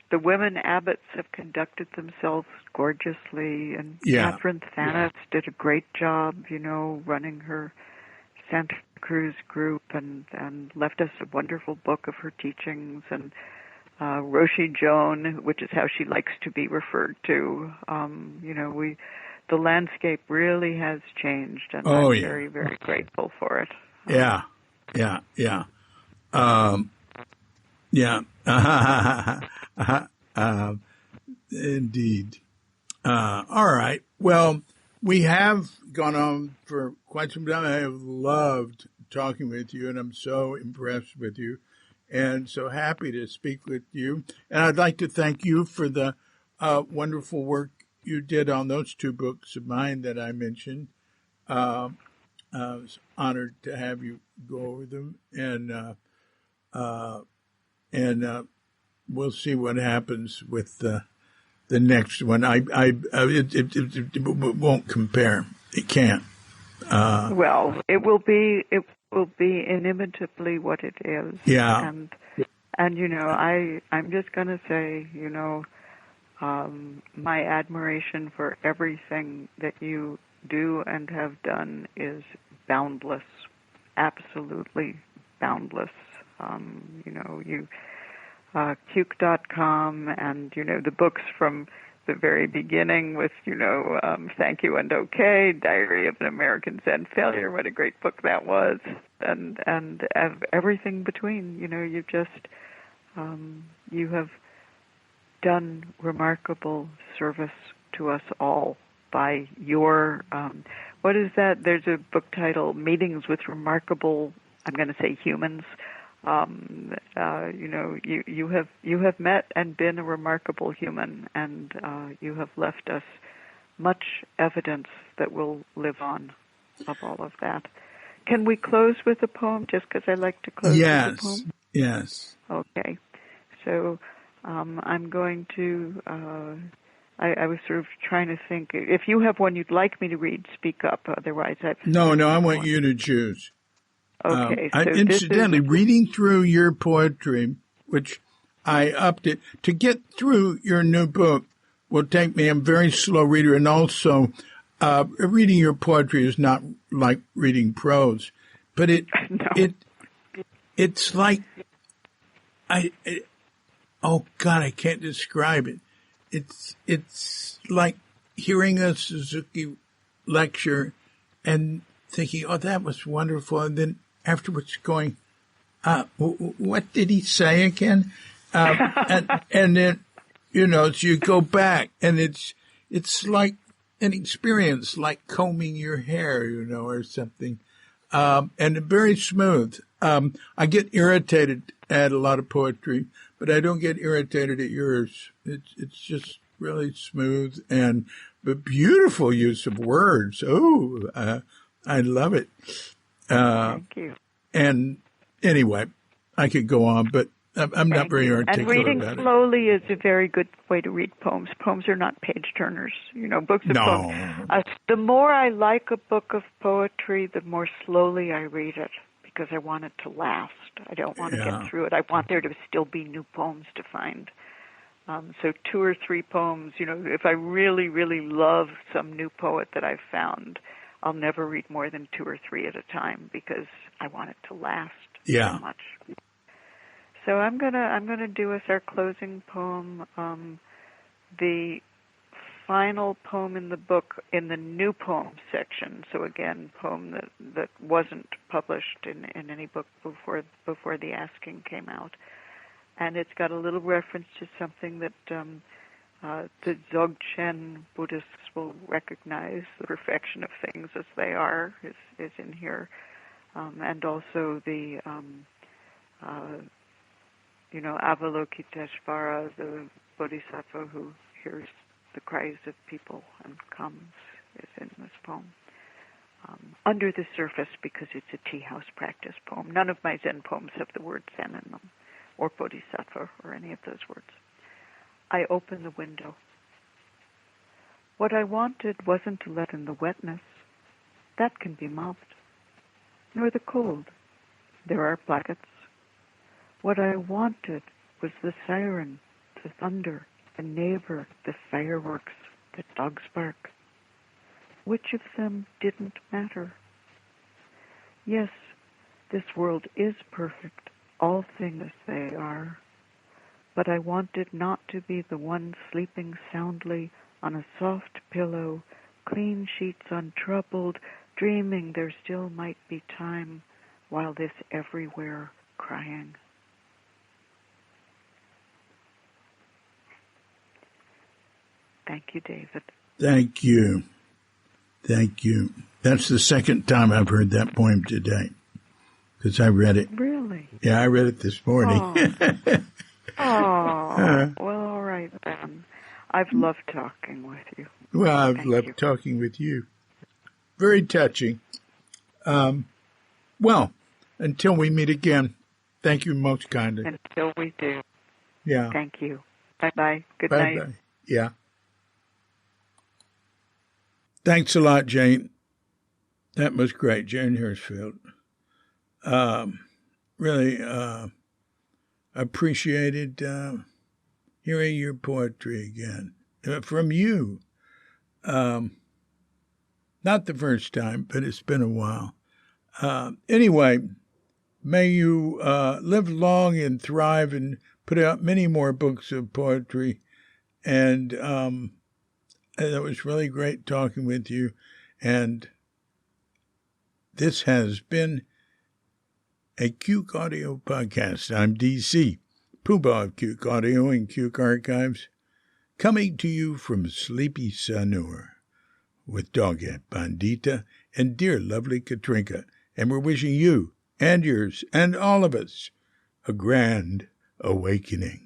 the women abbots have conducted themselves gorgeously, and Catherine Thanis did a great job running her Santa Cruz group and left us a wonderful book of her teachings, and Roshi Joan, which is how she likes to be referred to. The landscape really has changed, and I'm very, very grateful for it. Yeah. Indeed. All right. Well, we have gone on for quite some time. I have loved talking with you, and I'm so impressed with you, and so happy to speak with you. And I'd like to thank you for the wonderful work you did on those 2 books of mine that I mentioned. I was honored to have you go over them, and we'll see what happens with the next one. It won't compare. It can't. Well, it will be inimitably what it is. Yeah. And I'm just going to say, my admiration for everything that you do and have done is boundless, absolutely boundless. Cuke.com and, the books from the very beginning with, Thank You and Okay, Diary of an American Zen Failure, what a great book that was, and everything between, you just, you have done remarkable service to us all by your, what is that? There's a book title, Meetings with Remarkable, I'm going to say humans. You have met and been a remarkable human, and you have left us much evidence that will live on of all of that. Can we close with a poem, just because I like to close with a poem? Yes. Okay. So I'm going to, I was sort of trying to think, if you have one you'd like me to read, speak up. Otherwise, No, I want you to choose. Okay. So incidentally, reading through your poetry, which I upped it, to get through your new book will take me, I'm a very slow reader, and also reading your poetry is not like reading prose, but it's like oh God, I can't describe it. It's like hearing a Suzuki lecture and thinking, oh, that was wonderful, and then afterwards going, what did he say again? And then, so you go back, and it's like an experience, like combing your hair, or something, and very smooth. I get irritated at a lot of poetry, but I don't get irritated at yours. It's just really smooth and but beautiful use of words. Oh, I love it. Thank you. And anyway, I could go on, but I'm not very articulate and reading about slowly is a very good way to read poems. Poems are not page turners, books of poems. The more I like a book of poetry, the more slowly I read it because I want it to last. I don't want to get through it. I want there to still be new poems to find. So 2 or 3 poems, if I really, really love some new poet that I've found, I'll never read more than 2 or 3 at a time because I want it to last so much. So I'm gonna do as our closing poem, the final poem in the book in the new poem section. So again, poem that wasn't published in any book before the asking came out, and it's got a little reference to something that the Dzogchen Buddhists will recognize. The perfection of things as they are is in here, and also the Avalokiteshvara, the Bodhisattva who hears the cries of people and comes, is in this poem. Under the surface, because it's a tea house practice poem. None of my Zen poems have the word Zen in them, or Bodhisattva, or any of those words. I open the window. What I wanted wasn't to let in the wetness. That can be mopped. Nor the cold. There are blankets. What I wanted was the siren, the thunder, the neighbor, the fireworks, the dogs bark. Which of them didn't matter? Yes, this world is perfect, all things as they are. But I wanted not to be the one sleeping soundly on a soft pillow, clean sheets untroubled, dreaming there still might be time while this everywhere crying. Thank you, David. Thank you. Thank you. That's the second time I've heard that poem today because I read it. Really? Yeah, I read it this morning. Oh, well, all right then. I've loved talking with you. Well, I've loved talking with you. Very touching. Well, until we meet again, thank you most kindly. Until we do. Yeah. Thank you. Bye-bye. Good night. Bye-bye. Yeah. Thanks a lot, Jane. That was great, Jane Hirshfield. Really appreciated hearing your poetry again from you. Not the first time, but it's been a while. Anyway, may you live long and thrive and put out many more books of poetry. And it was really great talking with you. And this has been a Cuke Audio podcast. I'm DC, Poobah of Cuke Audio and Cuke Archives, coming to you from sleepy Sanur with Doghead Bandita and dear lovely Katrinka. And we're wishing you and yours and all of us a grand awakening.